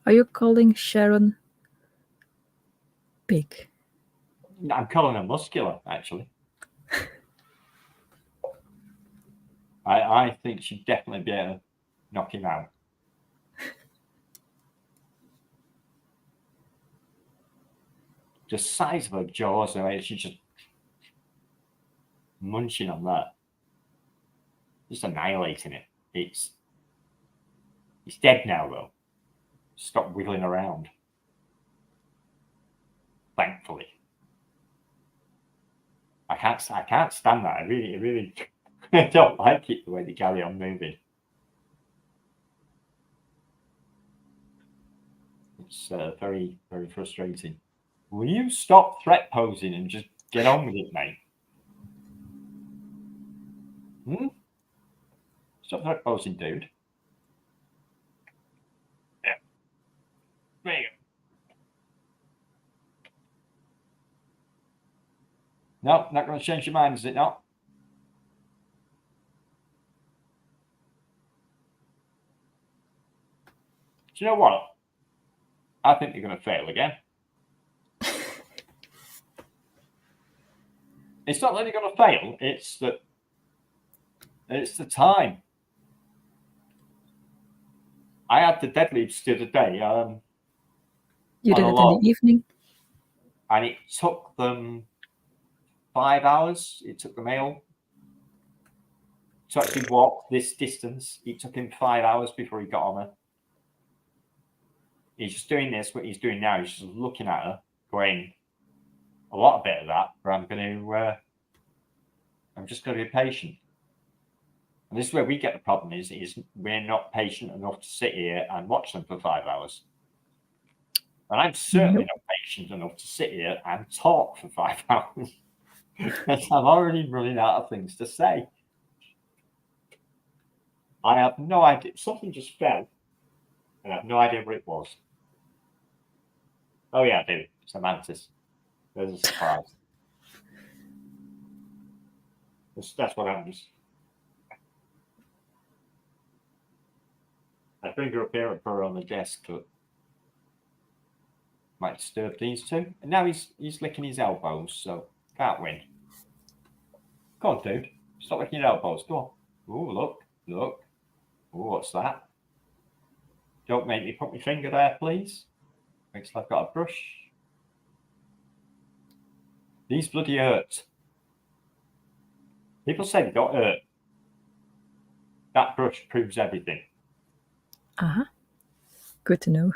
Are you calling Sharon big? I'm calling her muscular, actually. I think she'd definitely be able to knock him out. Just size of her jaws, the way she's just munching on that. Just annihilating it. It's dead now, though. Stop wiggling around. Thankfully. I can't stand that. I really I don't like it the way they carry on moving. It's very, very frustrating. Will you stop threat posing and just Get on with it, mate. Stop that posing, dude. Yeah. There you go. No, not going to change your mind, is it not? Do you know what? I think you're going to fail again. It's not that you're going to fail, it's that it's the time. I had the deadlifts the other day. You did on a it in log, the evening? and it took them 5 hours. It took the male to actually walk this distance. It took him 5 hours before he got on her. He's just doing this. What he's doing now, he's just looking at her, going, a lot better of that, but I'm just going to be patient. And this is where we get the problem is we're not patient enough to sit here and watch them for 5 hours. And I'm certainly not patient enough to sit here and talk for 5 hours. Because I'm already running out of things to say. I have no idea. Something just fell. And I have no idea what it was. Oh, yeah, I do. It's a mantis. There's a surprise. That's what happens. I bring her up here and put her on the desk, but might disturb these two. And now he's licking his elbows, so can't win. Come on, dude. Stop licking your elbows. Go on. Oh, look. Oh, what's that? Don't make me put my finger there, please. Looks like I've got a brush. These bloody hurt. People say they got hurt. That brush proves everything. Uh-huh. Good to know.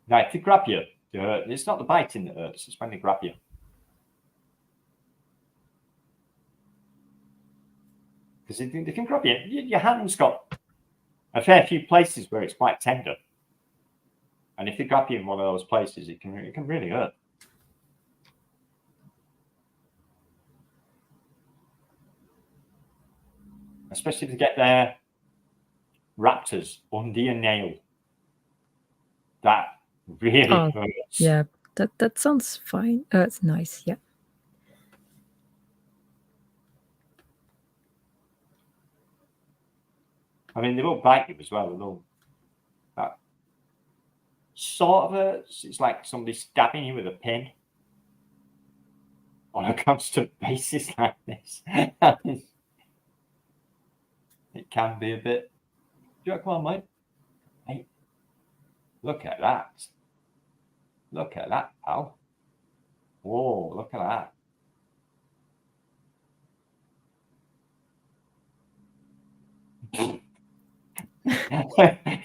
Now, if they grab you, they hurt. It's not the biting that hurts, it's when they grab you. Because they can grab you. Your hand's got a fair few places where it's quite tender. And if they grab you in one of those places, it can really hurt. Especially if they get their raptors under your nail. That really hurts. Yeah, that sounds fine. It's nice, yeah. I mean, they will bite you as well. That sort of hurts. It's like somebody stabbing you with a pin on a constant basis like this. It can be a bit. Come on, mate. Hey, look at that. Look at that, pal. Whoa, look at that.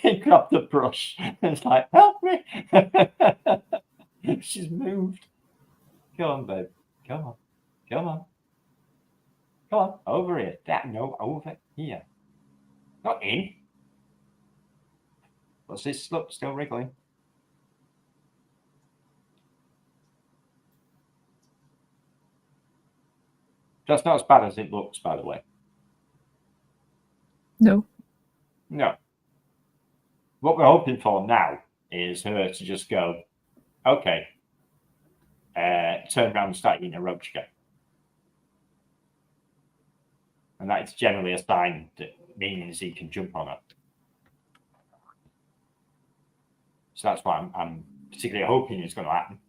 He grabbed the brush and it's like, help me. She's moved. Come on, babe. Come on. Come on. Come on. Over here. No, over here. Not in. What's this? Look, still wriggling. That's not as bad as it looks, by the way. No. What we're hoping for now is her to just go, okay, turn around and start eating a roach again. And that is generally a sign that means he can jump on her. So that's what I'm particularly hoping is going to happen.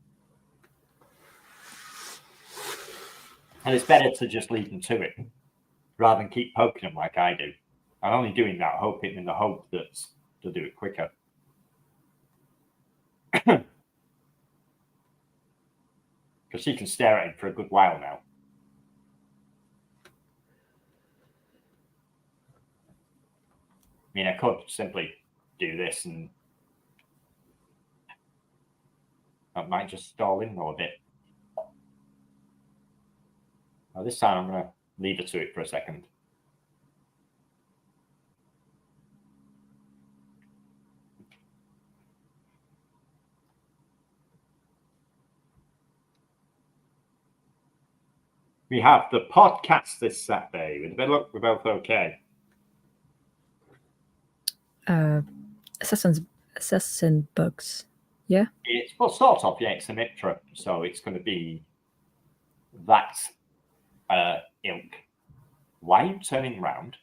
And it's better to just leave them to it rather than keep poking them like I do. I'm only doing that hoping in the hope that they'll do it quicker. Because she can stare at him for a good while now. I mean, I could simply do this and I might just stall in a bit. Now, this time I'm going to leave her to it for a second. We have the podcast this Saturday. With a bit of luck, we're both okay. Assassin bugs. Yeah. It's well, sort of. Yeah, it's a mixture. So it's going to be that ilk. Why are you turning round?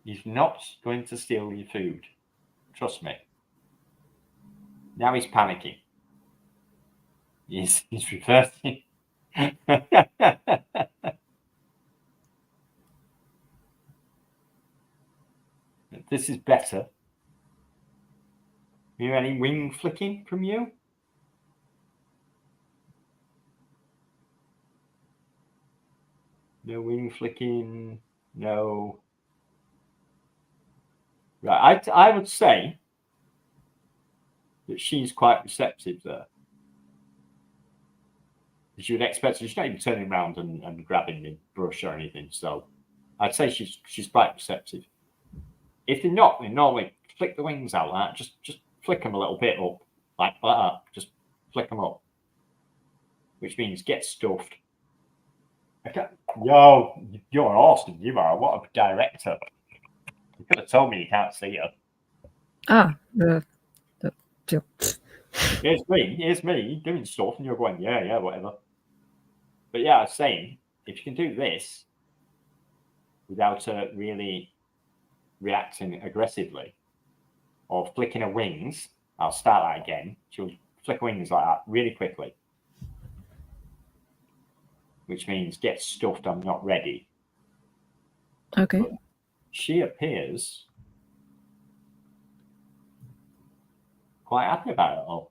He's not going to steal your food. Trust me. Now he's panicking. He's reversing. This is better. Hear any wing flicking from you? No wing flicking. No. Right. I would say that she's quite receptive there. As you would expect, she's not even turning around and grabbing the brush or anything. So I'd say she's quite receptive. If they're not, they normally flick the wings out like that. Just flick them a little bit up, like that. Just flick them up, which means get stuffed. Yo, you're awesome. You are. What a director. You could have told me you can't see her. Here's me doing stuff, and you're going, yeah, whatever. But yeah, I was saying, if you can do this without her really reacting aggressively or flicking her wings, I'll start that again. She'll flick wings like that really quickly, which means get stuffed, I'm not ready. Okay. But she appears quite happy about it all.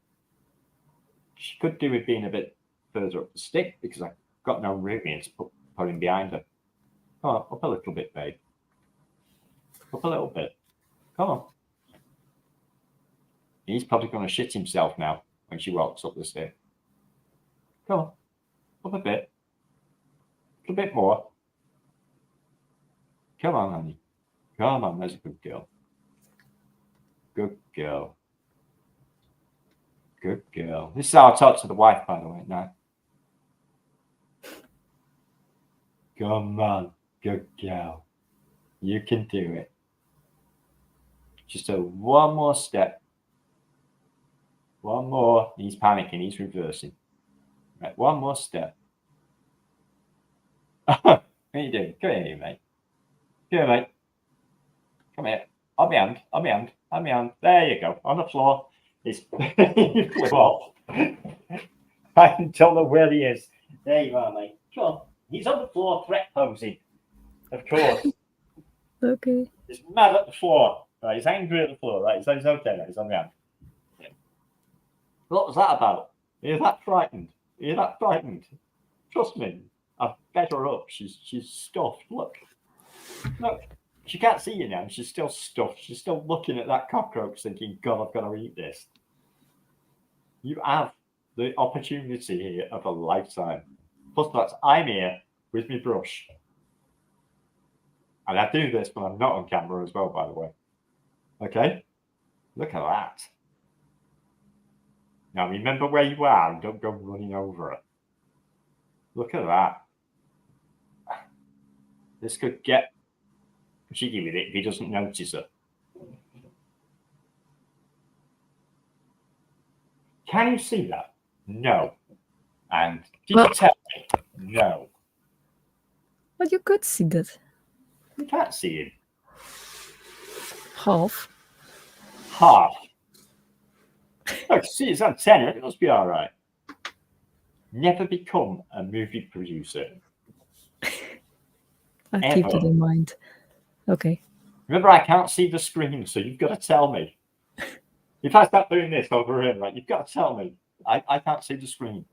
She could do with being a bit further up the stick because I've got no room here to put him behind her. Come on, up a little bit, babe. Up a little bit. Come on. He's probably going to shit himself now when she walks up the stairs. Come on. Up a bit. A bit more. Come on, honey. Come on, that's a good girl. Good girl. Good girl. This is how I talk to the wife, by the way, now. Come on, good girl. You can do it. Just one more step. One more. He's panicking. He's reversing. Right, one more step. What are you doing? Come here, mate. Come here, mate. Come here. On my hand. On my hand. On my hand. There you go. On the floor. He flew off. I can tell them where he is. There you are, mate. Come on. He's on the floor threat posing. Of course. Okay. He's mad at the floor. Right, he's angry at the floor. Right, he's okay now. He's on the hand. Yeah. What was that about? Are you that frightened? Are you that frightened? Trust me. I've fed her up. She's stuffed. Look. Look. She can't see you now. She's still stuffed. She's still looking at that cockroach thinking, God, I've got to eat this. You have the opportunity here of a lifetime. Plus, that's I'm here with my brush. And I do this when I'm not on camera as well, by the way. Okay? Look at that. Now, remember where you are and don't go running over it. Look at that. This could get cheeky with it if he doesn't notice it. Can you see that? No. And did you tell me? No. But you could see that. You can't see him. Half. Half. Look, see, it's antenna. It must be all right. Never become a movie producer. I'll keep that in mind. Okay. Remember, I can't see the screen, so you've got to tell me. If I start doing this over here, right, you've got to tell me. I can't see the screen.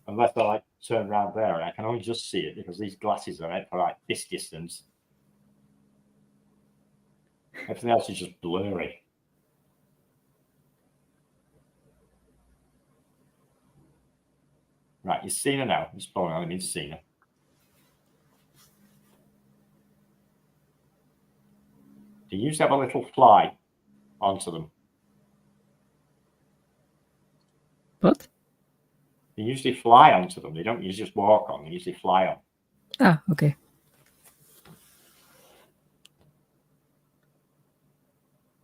Unless I like turn around there, and I can only just see it because these glasses are out for like this distance. Everything else is just blurry. Right, you've seen her now. It's probably only means seen her. Do you have a little fly onto them? What? They usually fly onto them. They don't usually just walk on. They usually fly on. Ah, okay.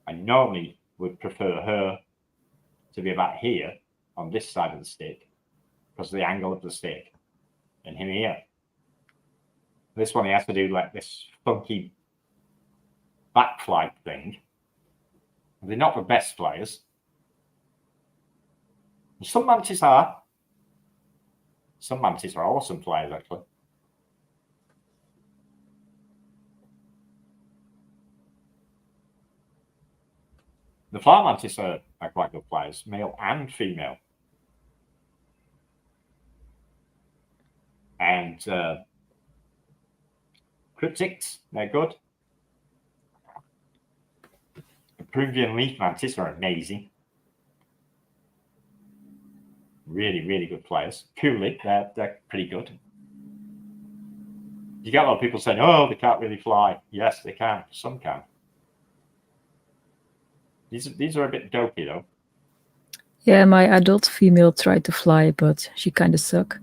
I normally would prefer her to be about here on this side of the stick because of the angle of the stick, and him here. This one he has to do like this funky backflight thing. They're not the best flyers. Some mantis are. Some mantis are awesome flyers, actually. The flower mantis are quite good flyers, male and female. And cryptics, they're good. The Peruvian leaf mantis are amazing. Really, really good flyers. Cooley, they're pretty good. You get a lot of people saying, oh, they can't really fly. Yes, they can. Some can. These are a bit dopey, though. Yeah, my adult female tried to fly, but she kind of suck.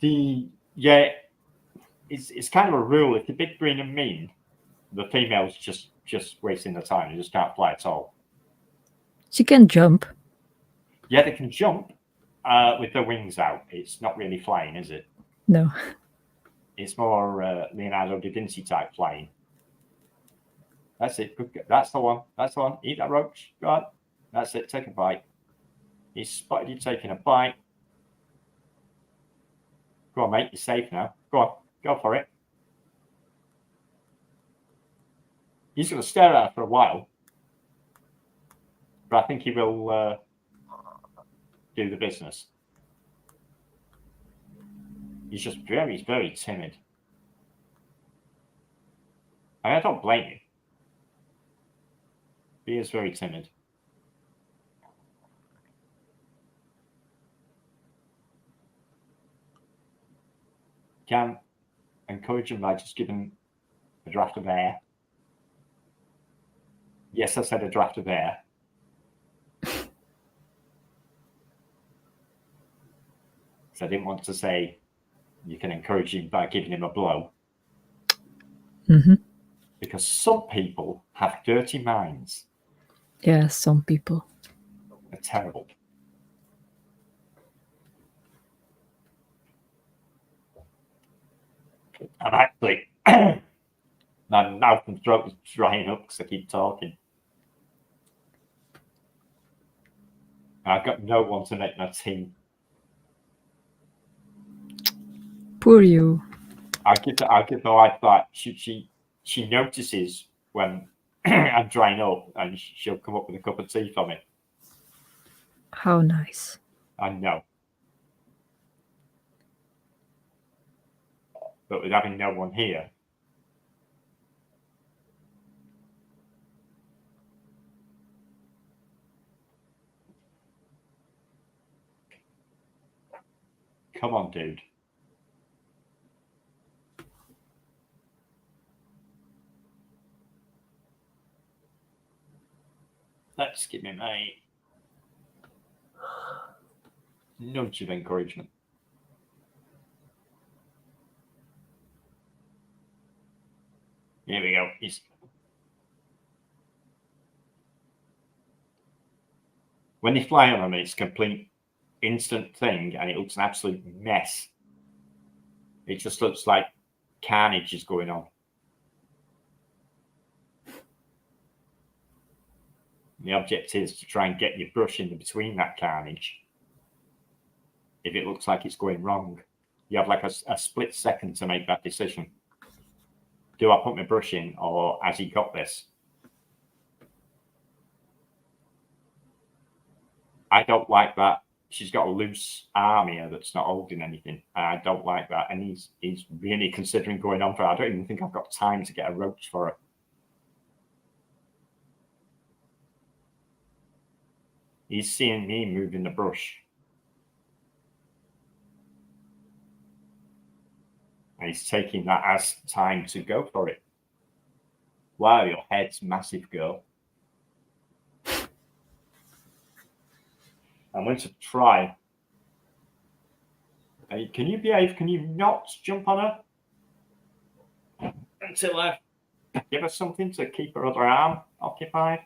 Yeah, it's kind of a rule. If they're big, green, and mean, the female's just wasting their time. They just can't fly at all. She can jump. Yeah, they can jump with their wings out. It's not really flying, is it? No. It's more Leonardo da Vinci type flying. That's it. That's the one. That's the one. Eat that roach. Go on. That's it. Take a bite. He's spotted you taking a bite. Go on, mate. You're safe now. Go on. Go for it. He's going to stare at her for a while. But I think he will do the business. He's just very, very timid. I don't blame him. He is very timid. Can encourage him by just giving a draft of air. Yes, I said a draft of air. So I didn't want to say you can encourage him by giving him a blow. Mm-hmm. Because some people have dirty minds. Yeah, some people. They're terrible. And actually, my mouth and throat is drying up because I keep talking. I've got no one to make my tea. Poor you. I'll give the wife that. She notices when I'm drying up and she'll come up with a cup of tea for me. How nice. I know. But with having no one here, come on, dude. Let's give him a nudge of encouragement. Here we go. When they fly on them, it's a complete instant thing, and it looks an absolute mess. It just looks like carnage is going on. The object is to try and get your brush in between that carnage. If it looks like it's going wrong, you have like a split second to make that decision. Do I put my brush in, or has he got this? I don't like that. She's got a loose arm here that's not holding anything. I don't like that. And he's really considering going on for her. I don't even think I've got time to get a roach for her. He's seeing me moving the brush. And he's taking that as time to go for it. Wow, your head's massive, girl. I'm going to try Can you behave? Can you not jump on her? Until I give her something to keep her other arm occupied.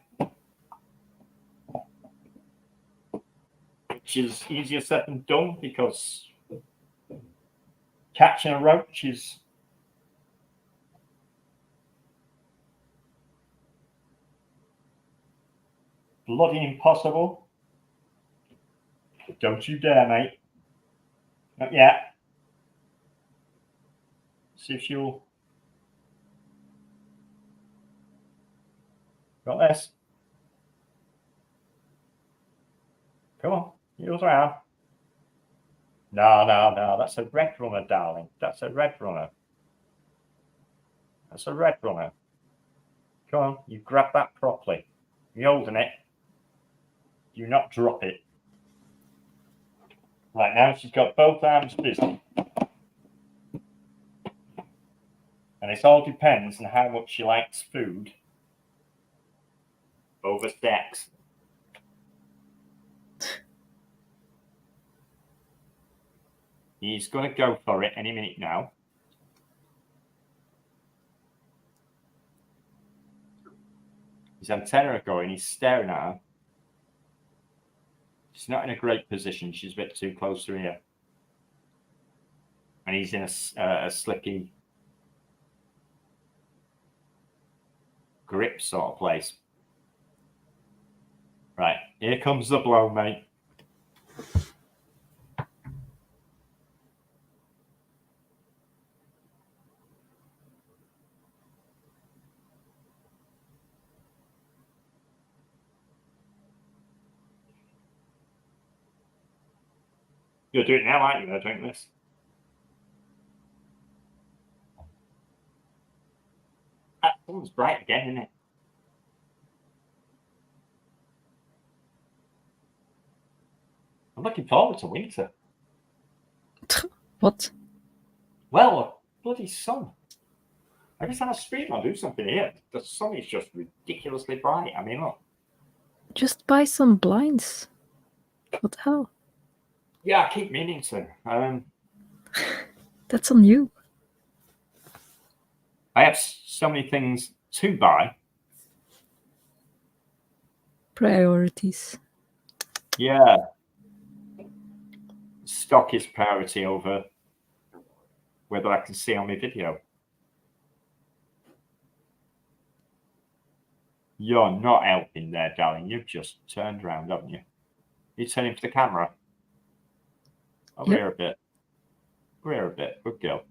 Which is easier said than done because catching a roach is bloody impossible. Don't you dare, mate. Not yet. See if you'll... Got this. Come on, your other arm. No, that's a red runner, darling. That's a red runner. That's a red runner. Come on, you grab that properly. You're holding it. Do not drop it. Right now, she's got both arms busy. And it all depends on how much she likes food over sex. He's going to go for it any minute now. His antenna are going, he's staring at her. She's not in a great position. She's a bit too close to here. And he's in a slicky grip sort of place. Right, here comes the blow, mate. You'll do it now, aren't you? They're doing this. That sun's bright again, isn't it? I'm looking forward to winter. What? Well, a bloody sun. Every time I stream or do something here, the sun is just ridiculously bright. I mean, look. Just buy some blinds. What the hell? Yeah, I keep meaning to. That's on you. I have so many things to buy. Priorities. Yeah. Stock is priority over whether I can see on my video. You're not helping there, darling. You've just turned around, haven't you? You're turning for the camera. Over here a bit. Over here a bit. Good girl.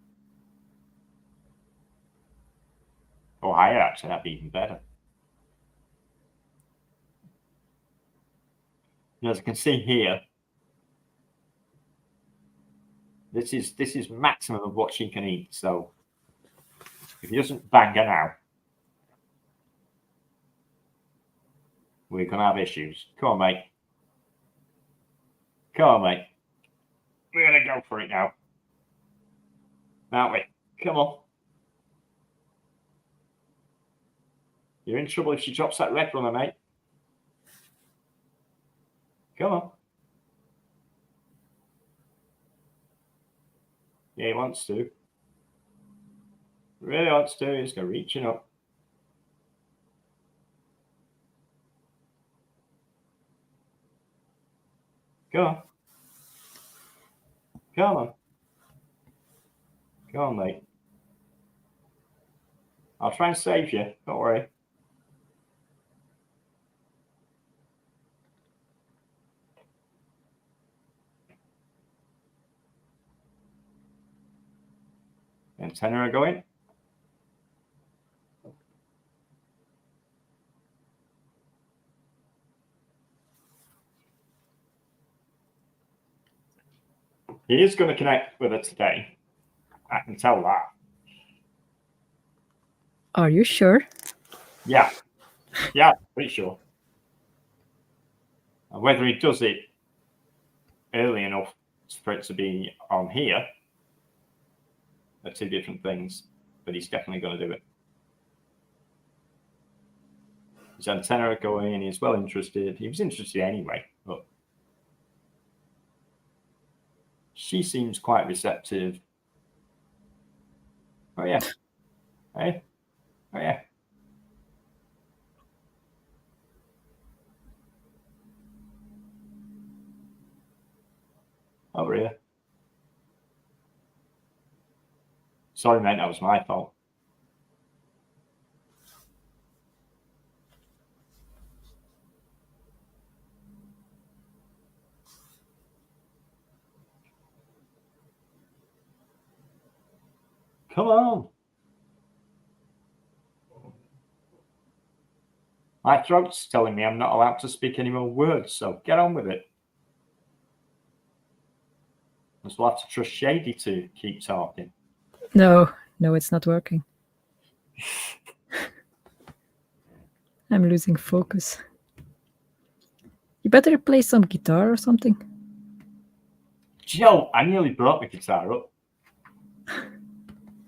Oh, higher, actually. That'd be even better. As I can see here, this is maximum of what she can eat. So if he doesn't bang her now, we're gonna have issues. Come on, mate. Come on, mate. We're gonna go for it now, aren't we? Come on. You're in trouble if she drops that red runner, mate. Come on. Yeah, he wants to. Really wants to. He's going to reach it up. Go on. Come on. Come on, mate. I'll try and save you. Don't worry. Antenna are going. He is going to connect with her today. I can tell that. Are you sure? Yeah. Yeah, pretty sure. And whether he does it early enough for it to be on here are two different things, but he's definitely going to do it. His antenna are going, he's well interested. He was interested anyway, but she seems quite receptive. Oh yeah. Hey. Oh yeah. Over here. Sorry, mate, that was my fault. Come on. My throat's telling me I'm not allowed to speak any more words, so get on with it. We'll have to trust Shady to keep talking. No, it's not working. I'm losing focus. You better play some guitar or something. Joe, I nearly brought my guitar up.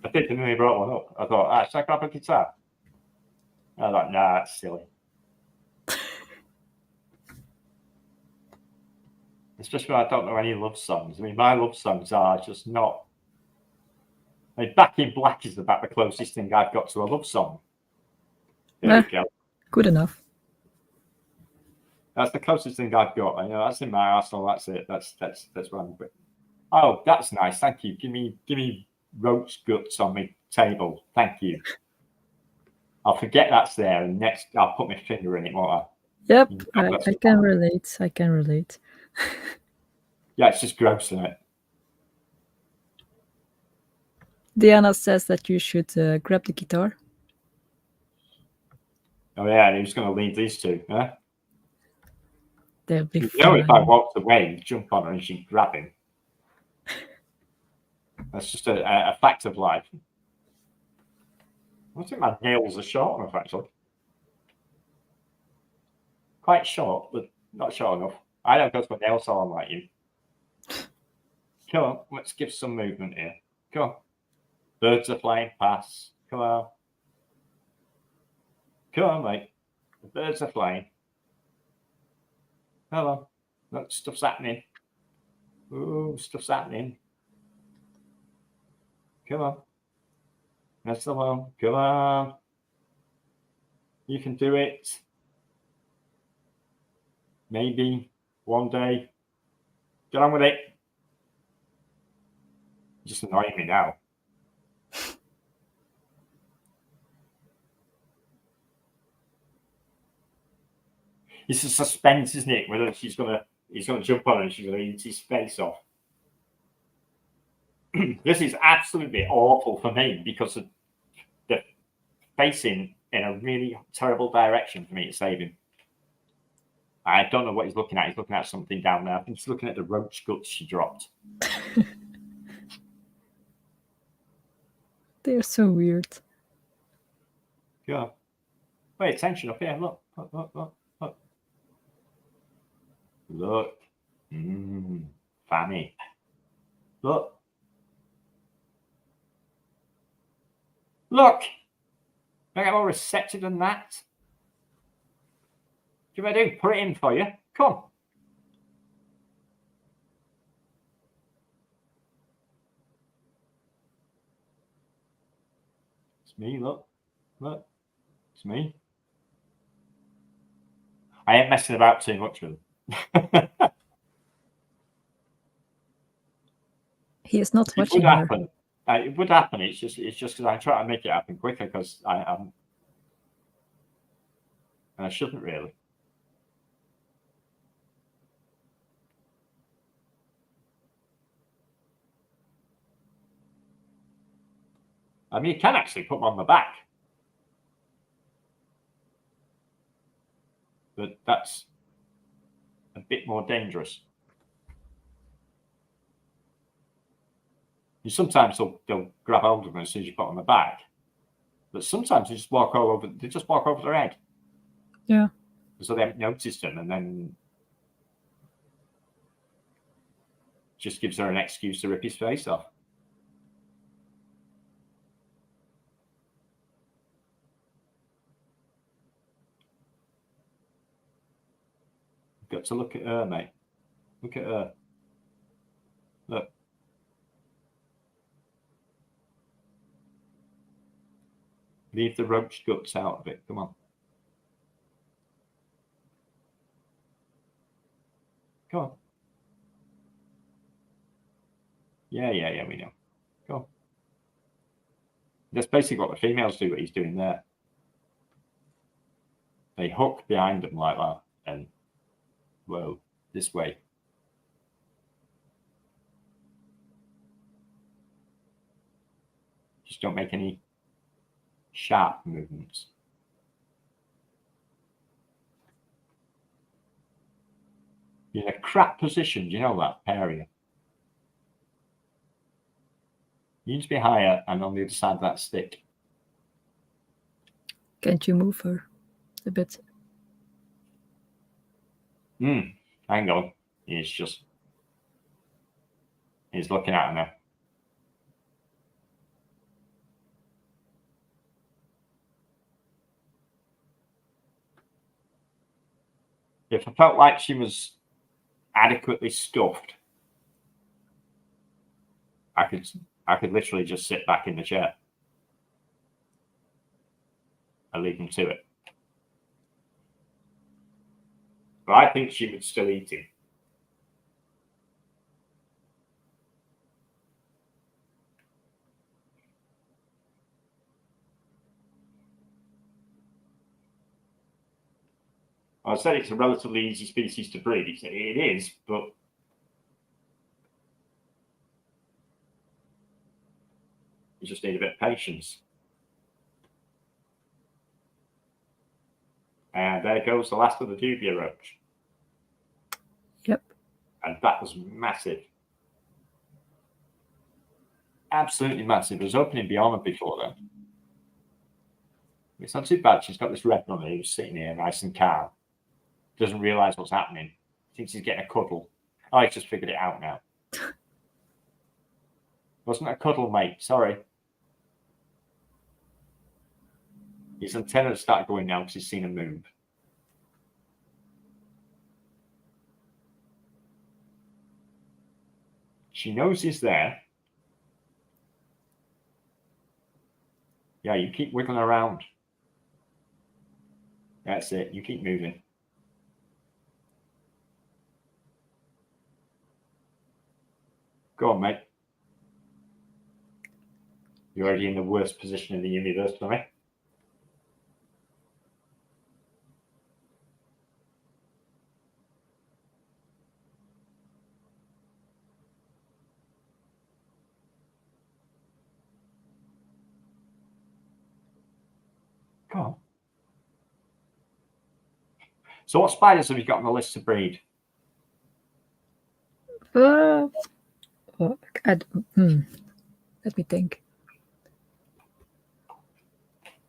I did, I nearly brought one up. I thought, should I grab a guitar? I thought, nah, that's silly. Especially when I don't know any love songs. I mean, my love songs are just not. I mean, Back in Black is about the closest thing I've got to a love song. There we go. Good enough. That's the closest thing I've got. I know that's in my arsenal. That's it. That's what I'm. Oh, that's nice. Thank you. Give me roach guts on my table. Thank you. I'll forget that's there, and next I'll put my finger in it. Won't I? Yep, I can relate. I can relate. Yeah, it's just gross, isn't it? Diana says that you should grab the guitar. Oh yeah, and who's going to lead these two? Huh? They'll be You know, if I walked away, jump on her and she'd grab him. That's just a fact of life. I think my nails are short enough, actually. Quite short, but not short enough. I don't go to a nail salon like you. Come on, let's give some movement here. Come on. Birds are flying past. Come on. Come on, mate. The birds are flying. Come on. Look, stuff's happening. Ooh, stuff's happening. Come on. That's the one. Come on. You can do it. Maybe one day. Get on with it. You're just annoying me now. It's a suspense, isn't it? Whether he's gonna jump on and she's gonna eat his face off. This is absolutely awful for me because of the facing in a really terrible direction for me to save him. I don't know what he's looking at. He's looking at something down there. I think he's looking at the roach guts she dropped. They're so weird. Yeah. Pay attention up here. Look. Look. Look. Fanny. Look. Look. Don't get more receptive than that. What do I do? Put it in for you. Come. It's me. Look. It's me. I ain't messing about too much with him. He is not watching It would her. happen. It would happen. It's just because I try to make it happen quicker because I am, and I shouldn't really. I mean, you can actually put them on the back, but that's a bit more dangerous. You sometimes they'll grab hold of them as soon as you put them on the back, but sometimes they just walk all over. They just walk over their head. Yeah. So they haven't noticed them, and then just gives her an excuse to rip his face off. You've got to look at her, mate. Look at her. Look. Leave the roach guts out of it. Come on. Go on. Yeah, we know. Go on. That's basically what the females do, what he's doing there. They hook behind them like that and, whoa, this way. Just don't make any sharp movements. You're in a crap position, do you know that, pair of you? You need to be higher and on the other side of that stick. Can't you move her a bit? Hang on. He's looking at her now. If I felt like she was adequately stuffed, I could literally just sit back in the chair and leave them to it. But I think she would still eat him. I said it's a relatively easy species to breed. He said it is, but you just need a bit of patience. And there goes the last of the dubia roach. Yep. And that was massive. Absolutely massive. It was opening beyond her before then. It's not too bad. She's got this red runner who's sitting here nice and calm. Doesn't realise what's happening. Thinks he's getting a cuddle. Oh, he's just figured it out now. Wasn't a cuddle, mate. Sorry. His antennas start going now because he's seen a move. She knows he's there. Yeah, you keep wiggling around. That's it. You keep moving. Go on, mate. You're already in the worst position in the universe for me. Go on. So what spiders have you got on the list to breed? Let me think.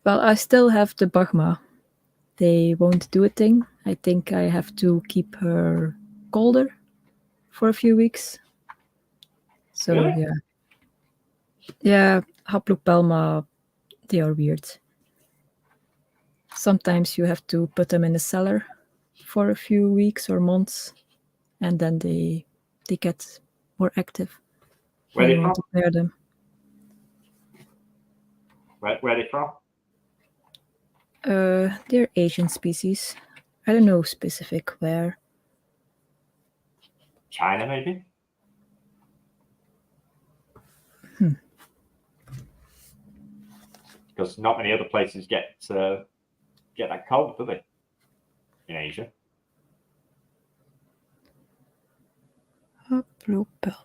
Well, I still have the Bagma. They won't do a thing. I think I have to keep her colder for a few weeks. So Really? yeah, Haplopelma, they are weird. Sometimes you have to put them in the cellar for a few weeks or months, and then they get more active. Where when are you they want from? to pair them. Where are they from? They're Asian species. I don't know specific where. China, maybe? Because not many other places get that cold, do they? In Asia. Haplopelma.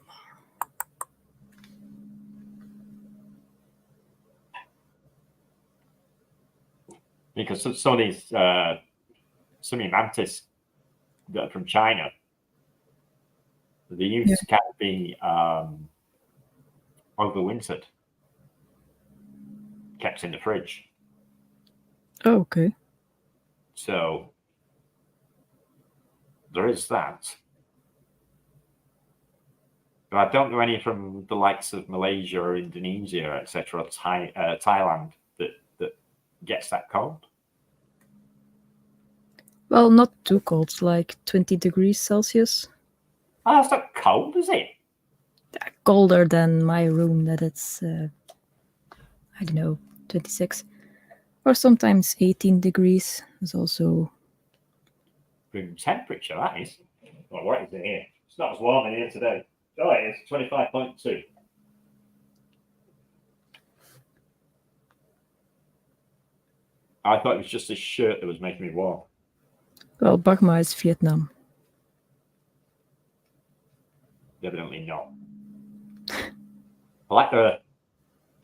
Because some of these mantis that are from China, they used to kind of be overwintered, kept in the fridge. Oh, okay. So there is that. But I don't know any from the likes of Malaysia or Indonesia, etc., or Thailand that gets that cold. Well, not too cold, like 20 degrees Celsius. Oh, that's not cold, is it? Colder than my room, that it's, I don't know, 26. Or sometimes 18 degrees is also... Room temperature, that is. Well, what is it here? It's not as warm in here today. Oh, it is 25.2. I thought it was just this shirt that was making me warm. Well, Bagma is Vietnam. Evidently not. I like the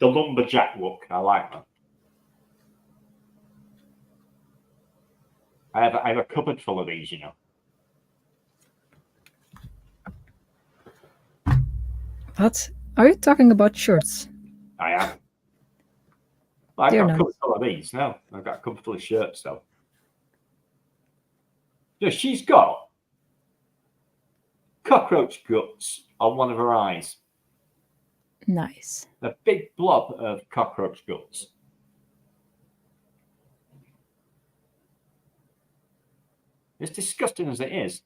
lumberjack look. I like that. I have a cupboard full of these, you know. What? Are you talking about shirts? I am. I've They're got a nice. cupboard full of these. No, I've got a cupboard full of shirts, though. Yeah, she's got cockroach guts on one of her eyes. Nice. A big blob of cockroach guts. As disgusting as it is.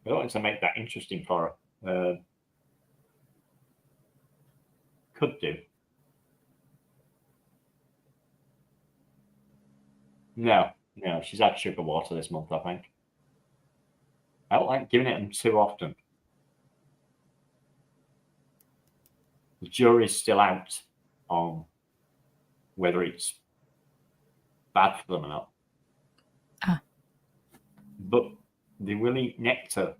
I wanted to make that interesting for her. Could do. No, she's had sugar water this month, I think. I don't like giving it them too often. The jury's still out on whether it's bad for them or not. Ah. But they will eat nectar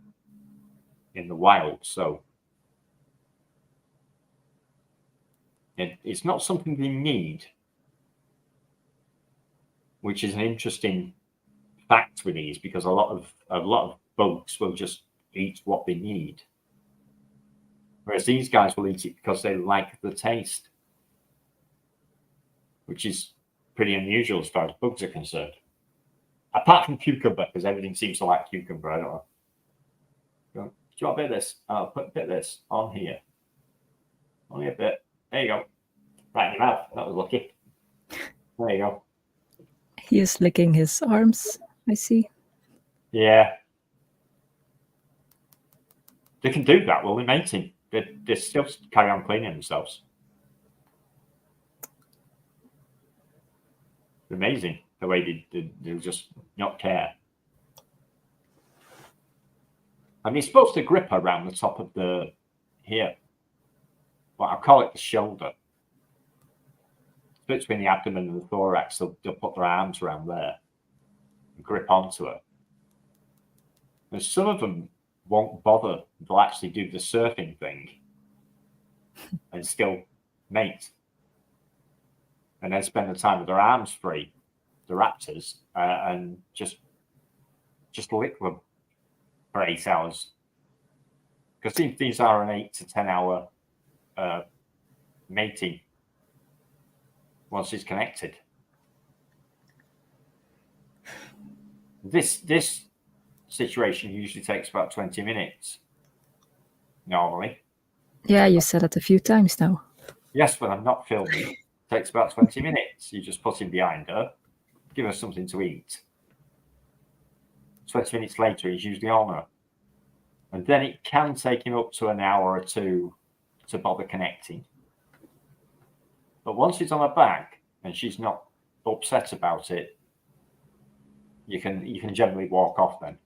in the wild, so it's not something they need, which is an interesting fact with these, because a lot of bugs will just eat what they need, whereas these guys will eat it because they like the taste, which is pretty unusual as far as bugs are concerned. Apart from cucumber, because everything seems to like cucumber. I don't know. Do you want a bit of this? I'll put a bit of this on here. Only a bit. There you go. Right in your mouth. That was lucky. There you go. He is licking his arms, I see. Yeah. They can do that while they're mating. They still carry on cleaning themselves. Amazing the way they just not care. And you're supposed to grip around the top of the here. Well, I'll call it the shoulder. Between the abdomen and the thorax, they'll put their arms around there and grip onto it. And some of them won't bother. They'll actually do the surfing thing and still mate. And then spend the time with their arms free, the raptors, and just lick them for 8 hours. Because these are an 8 to 10 hour mating once it's connected. This situation usually takes about 20 minutes normally. Yeah, you said it a few times now. Yes, when I'm not filming, it takes about 20 minutes. You just put him behind her, give her something to eat. 20 minutes later, he's usually on her. And then it can take him up to an hour or two to bother connecting. But once he's on her back and she's not upset about it, you can generally walk off then.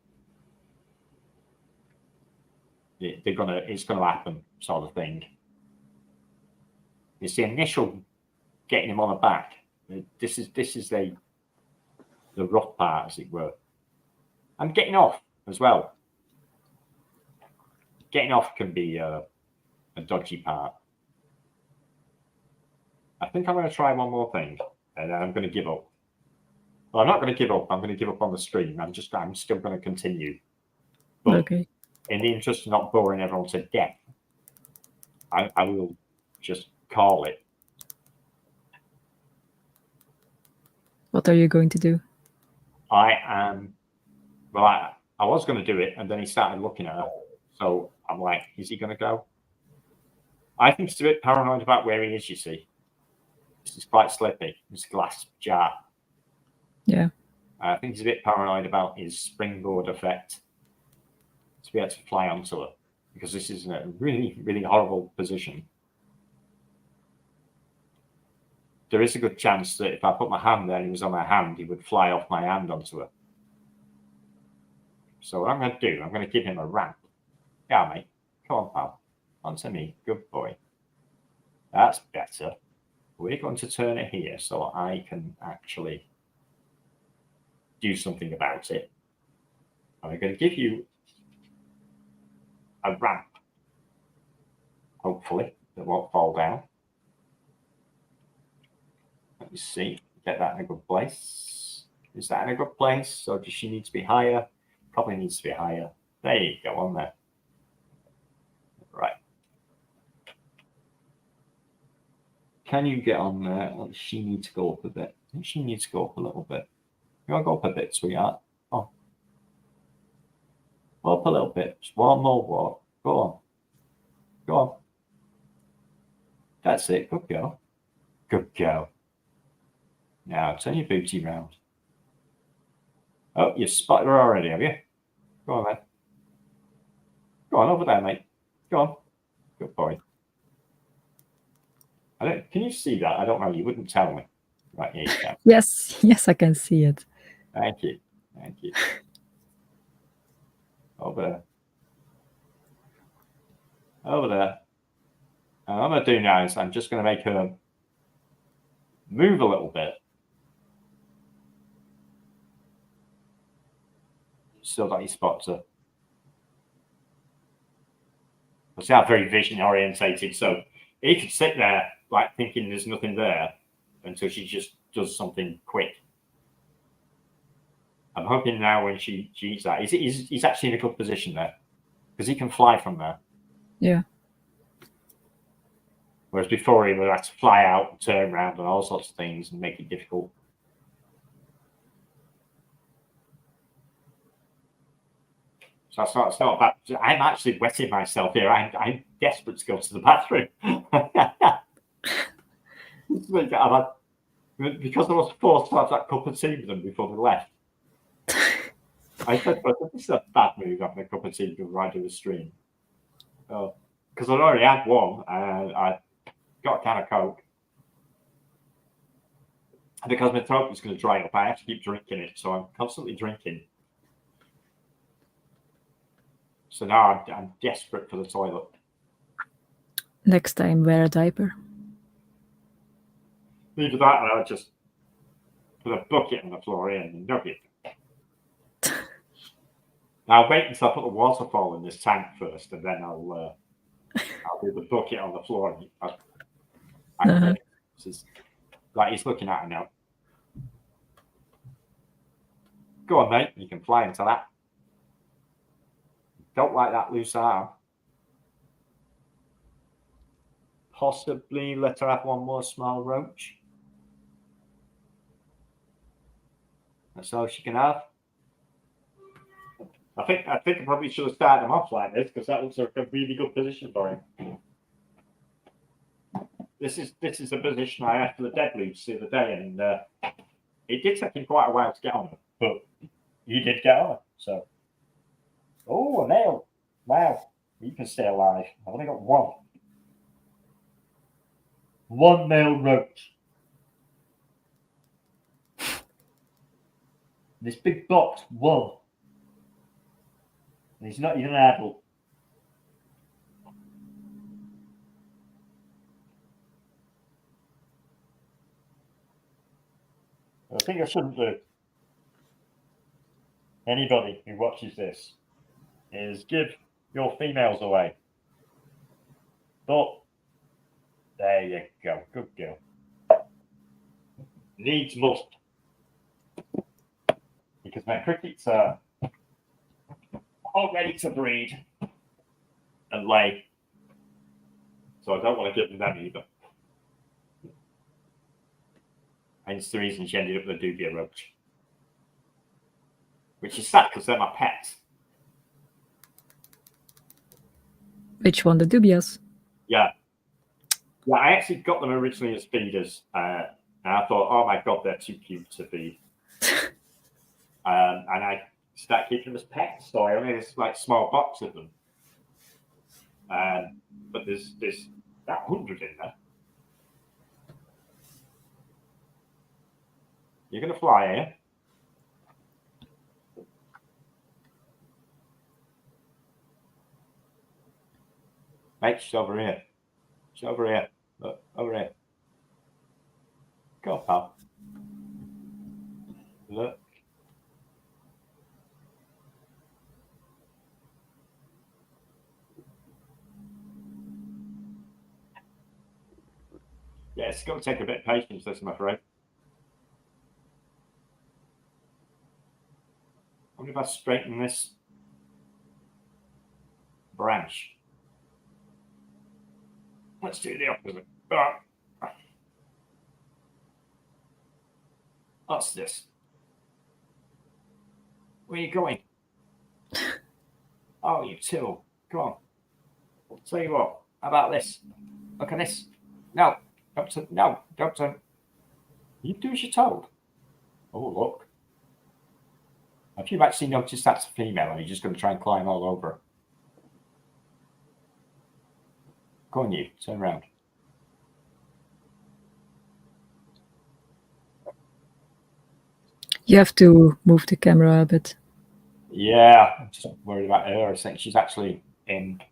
It's gonna happen, sort of thing. It's the initial getting him on the back. This is the rough part, as it were. And getting off as well. Getting off can be a dodgy part. I think I'm going to try one more thing, and then I'm going to give up. Well, I'm not going to give up. I'm going to give up on the stream. I'm still going to continue. But okay. In the interest of not boring everyone to death, I will just call it. What are you going to do? I was going to do it, and then he started looking at her. So I'm like, is he going to go? I think he's a bit paranoid about where he is, you see. This is quite slippy. It's a glass jar. Yeah. I think he's a bit paranoid about his springboard effect to be able to fly onto her, because this is in a really, really horrible position. there is a good chance that if I put my hand there and he was on my hand, he would fly off my hand onto her. So what I'm going to do, I'm going to give him a ramp. Yeah, mate. Come on, pal. Onto me. Good boy. That's better. We're going to turn it here so I can actually do something about it. And I'm going to give you a ramp. Hopefully, that won't fall down. Let me see. Get that in a good place. Is that in a good place? Or does she need to be higher? Probably needs to be higher. There you go, on there. Right. Can you get on there? Or does she need to go up a bit? I think she needs to go up a little bit. You want to go up a bit, sweetheart? Oh. Up a little bit. Just one more walk. Go on. Go on. That's it. Good girl. Good girl. Now, turn your booty round. Oh, you've spotted her already, have you? Go on, then. Go on, over there, mate. Go on. Good boy. Can you see that? I don't know. You wouldn't tell me. Right, here you go. Yes, I can see it. Thank you. Thank you. Over there. Over there. And what I'm going to do now is I'm just going to make her move a little bit so that he spots her. See, I'm very vision orientated, so he could sit there like thinking there's nothing there until she just does something quick. I'm hoping now when she eats that, he's actually in a good position there because he can fly from there. Yeah. Whereas before he would have to fly out and turn around and all sorts of things and make it difficult. So it's not bad. I'm actually wetting myself here. I'm desperate to go to the bathroom. Because I was forced to have that cup of tea with them before they left. I said, this is a bad move having a cup of tea before I do the stream. Because I'd already had one and I got a can of Coke. And because my throat was going to dry up, I have to keep drinking it. So I'm constantly drinking. So now I'm desperate for the toilet. Next time, wear a diaper. Either that or I'll just put a bucket on the floor and nug it. Now I'll wait until I put the waterfall in this tank first, and then I'll do the bucket on the floor. Like he's looking at her now. Go on, mate. You can fly into that. Don't like that loose arm. Possibly let her have one more small roach. That's all she can have. I think I probably should have started him off like this because that looks like a really good position for him. This is the position I had for the deadlifts the other day, and it did take him quite a while to get on her, but you did get on her. So, a nail! Wow, you can stay alive. I've only got one male roach. This big box, one. And he's not even an adult. I think I shouldn't do. Anybody who watches this is give your females away. But there you go, good girl. Needs must. Because my crickets are all ready to breed and lay. So I don't want to give them that either. Hence the reason she ended up with a dubia roach. Which is sad because they're my pets. Which one? The dubias? Yeah. Yeah, I actually got them originally as feeders. And I thought, oh my God, they're too cute to feed. And I started keeping them as pets. So I only had this like small box of them. But there's about 100 in there. You're going to fly here. Mate, she's over here. She's over here. Look, over here. Go, pal. Look. Yeah, it's going to take a bit of patience, this, I'm afraid. I wonder if I straighten this branch. Let's do the opposite. What's this? Where are you going? Oh, you two. Come on. I'll tell you what. How about this? Look at this. No. Don't turn. You do as you're told. Oh, look. Have you actually noticed that's a female, or are you just going to try and climb all over her? Go on, you. Turn around. You have to move the camera a bit. Yeah, I'm just worried about her. I think she's actually in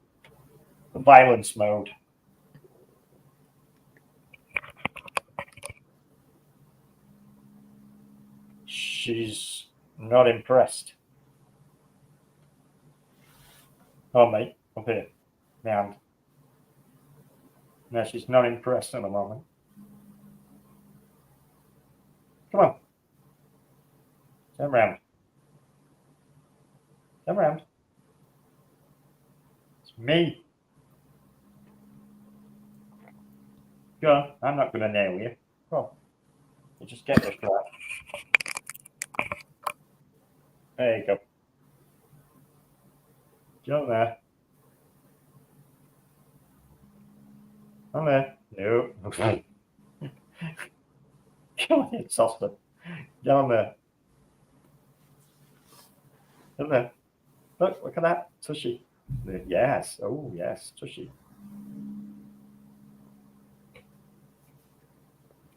violence mode. She's not impressed. Oh, mate, up here. Now, no, she's not impressed at the moment. Come on. Turn around. Turn around. It's me. Go on. I'm not going to nail you. Come on. You just get this right. There you go. Go there. On there. No. Okay. Come on, it's softer. Get on there. On there. Look at that. Tushy. Yes. Oh, yes. Tushy.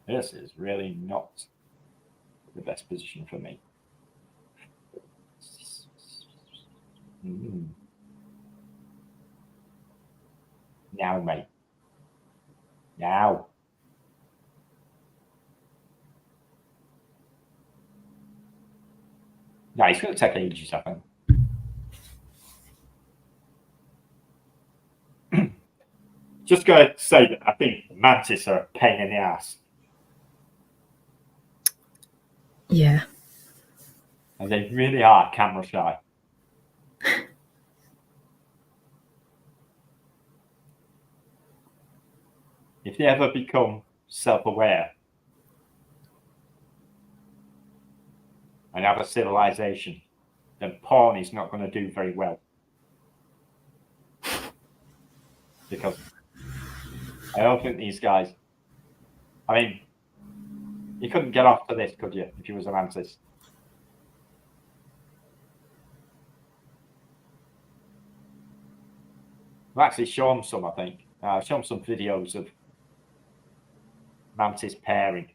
This is really not the best position for me. Now, mate. Now. No, it's going to take ages, I think. Just going to say that I think mantis are a pain in the ass. Yeah. And they really are camera shy. If they ever become self-aware and have a civilization, then porn is not going to do very well. Because I don't think these guys, I mean, you couldn't get off to this, could you, if you was a mantis? I've actually shown some, I think. I've shown some videos of mantis pairing.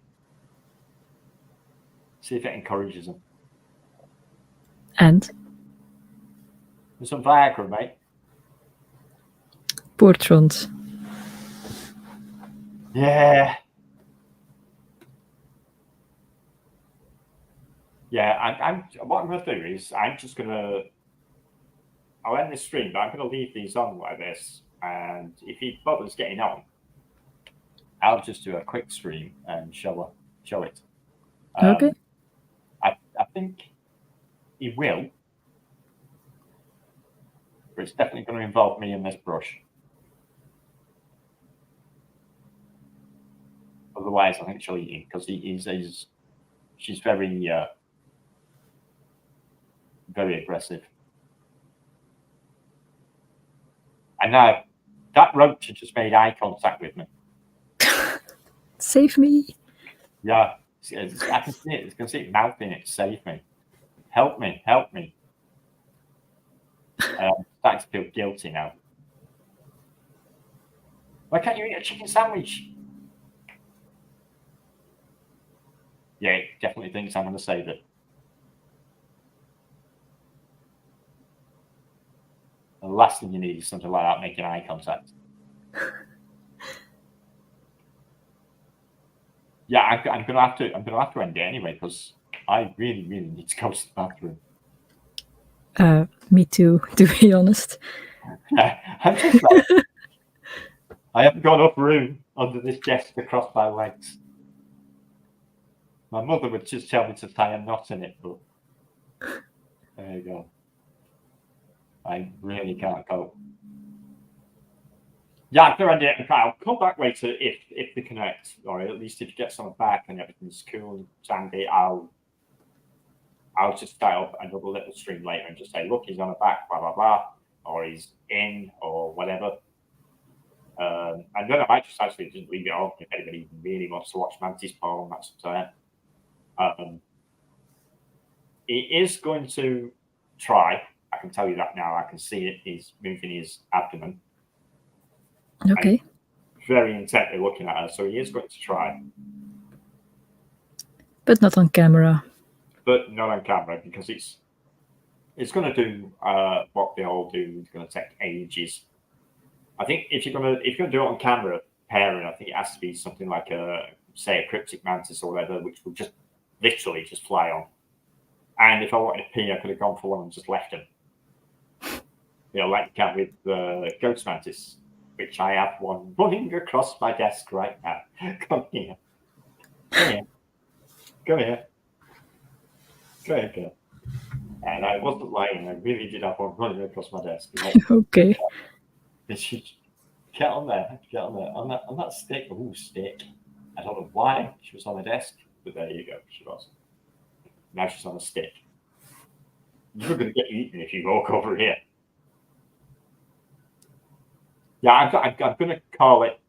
See if it encourages them. And? There's some Viagra, mate. Portrons. Yeah. Yeah, what I'm going to do is I'll end this stream, but I'm going to leave these on like this. And if he bothers getting on, I'll just do a quick stream and show it. Okay. I think he will, but it's definitely going to involve me in this brush. Otherwise, I think she'll eat him because she's very, very aggressive. And now that roach had just made eye contact with me. Save me. Yeah, I can see it. You can see it mouthing it. Save me. Help me. Help me. I'm starting to feel guilty now. Why can't you eat a chicken sandwich? Yeah, it definitely thinks I'm going to save it. The last thing you need is something like that making eye contact. Yeah, I'm gonna have to end it anyway because I really need to go to the bathroom. Me too, to be honest. I'm just like, I haven't got enough room under this desk to cross my legs. My mother would just tell me to tie a knot in it, but there you go. I really can't cope. Yeah, I'm gonna end it. I'll come back later if they connect, or at least if you get someone back and everything's cool and sandy, I'll just start up another little stream later and just say, look, he's on the back, blah blah blah, or he's in, or whatever. And then I might just actually just leave it on if anybody really wants to watch Mantis porn. That's up to them. He is going to try. I can tell you that now. I can see it. He's moving his abdomen. Okay. Very intently looking at her. So he is going to try. But not on camera. But not on camera because it's going to do what they all do. It's going to take ages. I think if you're going to do it on camera, pairing, I think it has to be something like a cryptic mantis or whatever, which will just literally just fly on. And if I wanted to pee, I could have gone for one and just left him. Like you can with the ghost mantis, which I have one running across my desk right now. Come here. Come here. Come here. Go ahead, girl. And I wasn't lying. I really did have one running across my desk. Okay. Get on there. Get on there. On that stick. Ooh, stick. I don't know why she was on the desk, but there you go. She was. Now she's on a stick. You're going to get eaten if you walk over here. Yeah, I'm going to call it.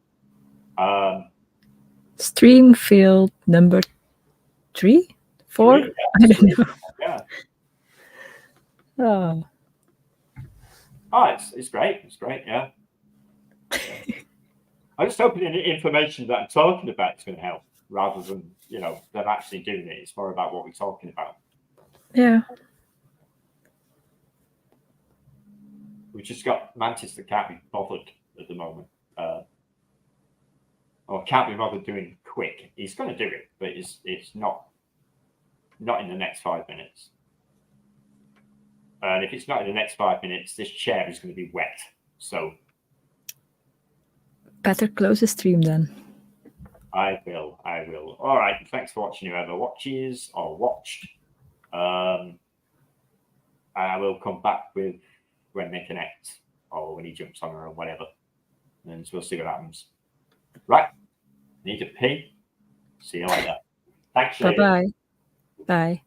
Stream field number 3, 4. Yeah, I don't know. Yeah. Oh. Oh, it's great. It's great. Yeah. I'm just hoping the information that I'm talking about is going to help, rather than them actually doing it. It's more about what we're talking about. Yeah. We've just got mantis that can't be bothered at the moment, or can't be bothered doing quick. He's going to do it, but it's not in the next 5 minutes. And if it's not in the next 5 minutes, this chair is going to be wet. So better close the stream then. I will. All right. Thanks for watching, whoever watches or watched. And I will come back with when they connect or when he jumps on her or whatever. And we'll see what happens. Right. Need to pee. See you later. Thanks, Shady. Bye-bye. Bye.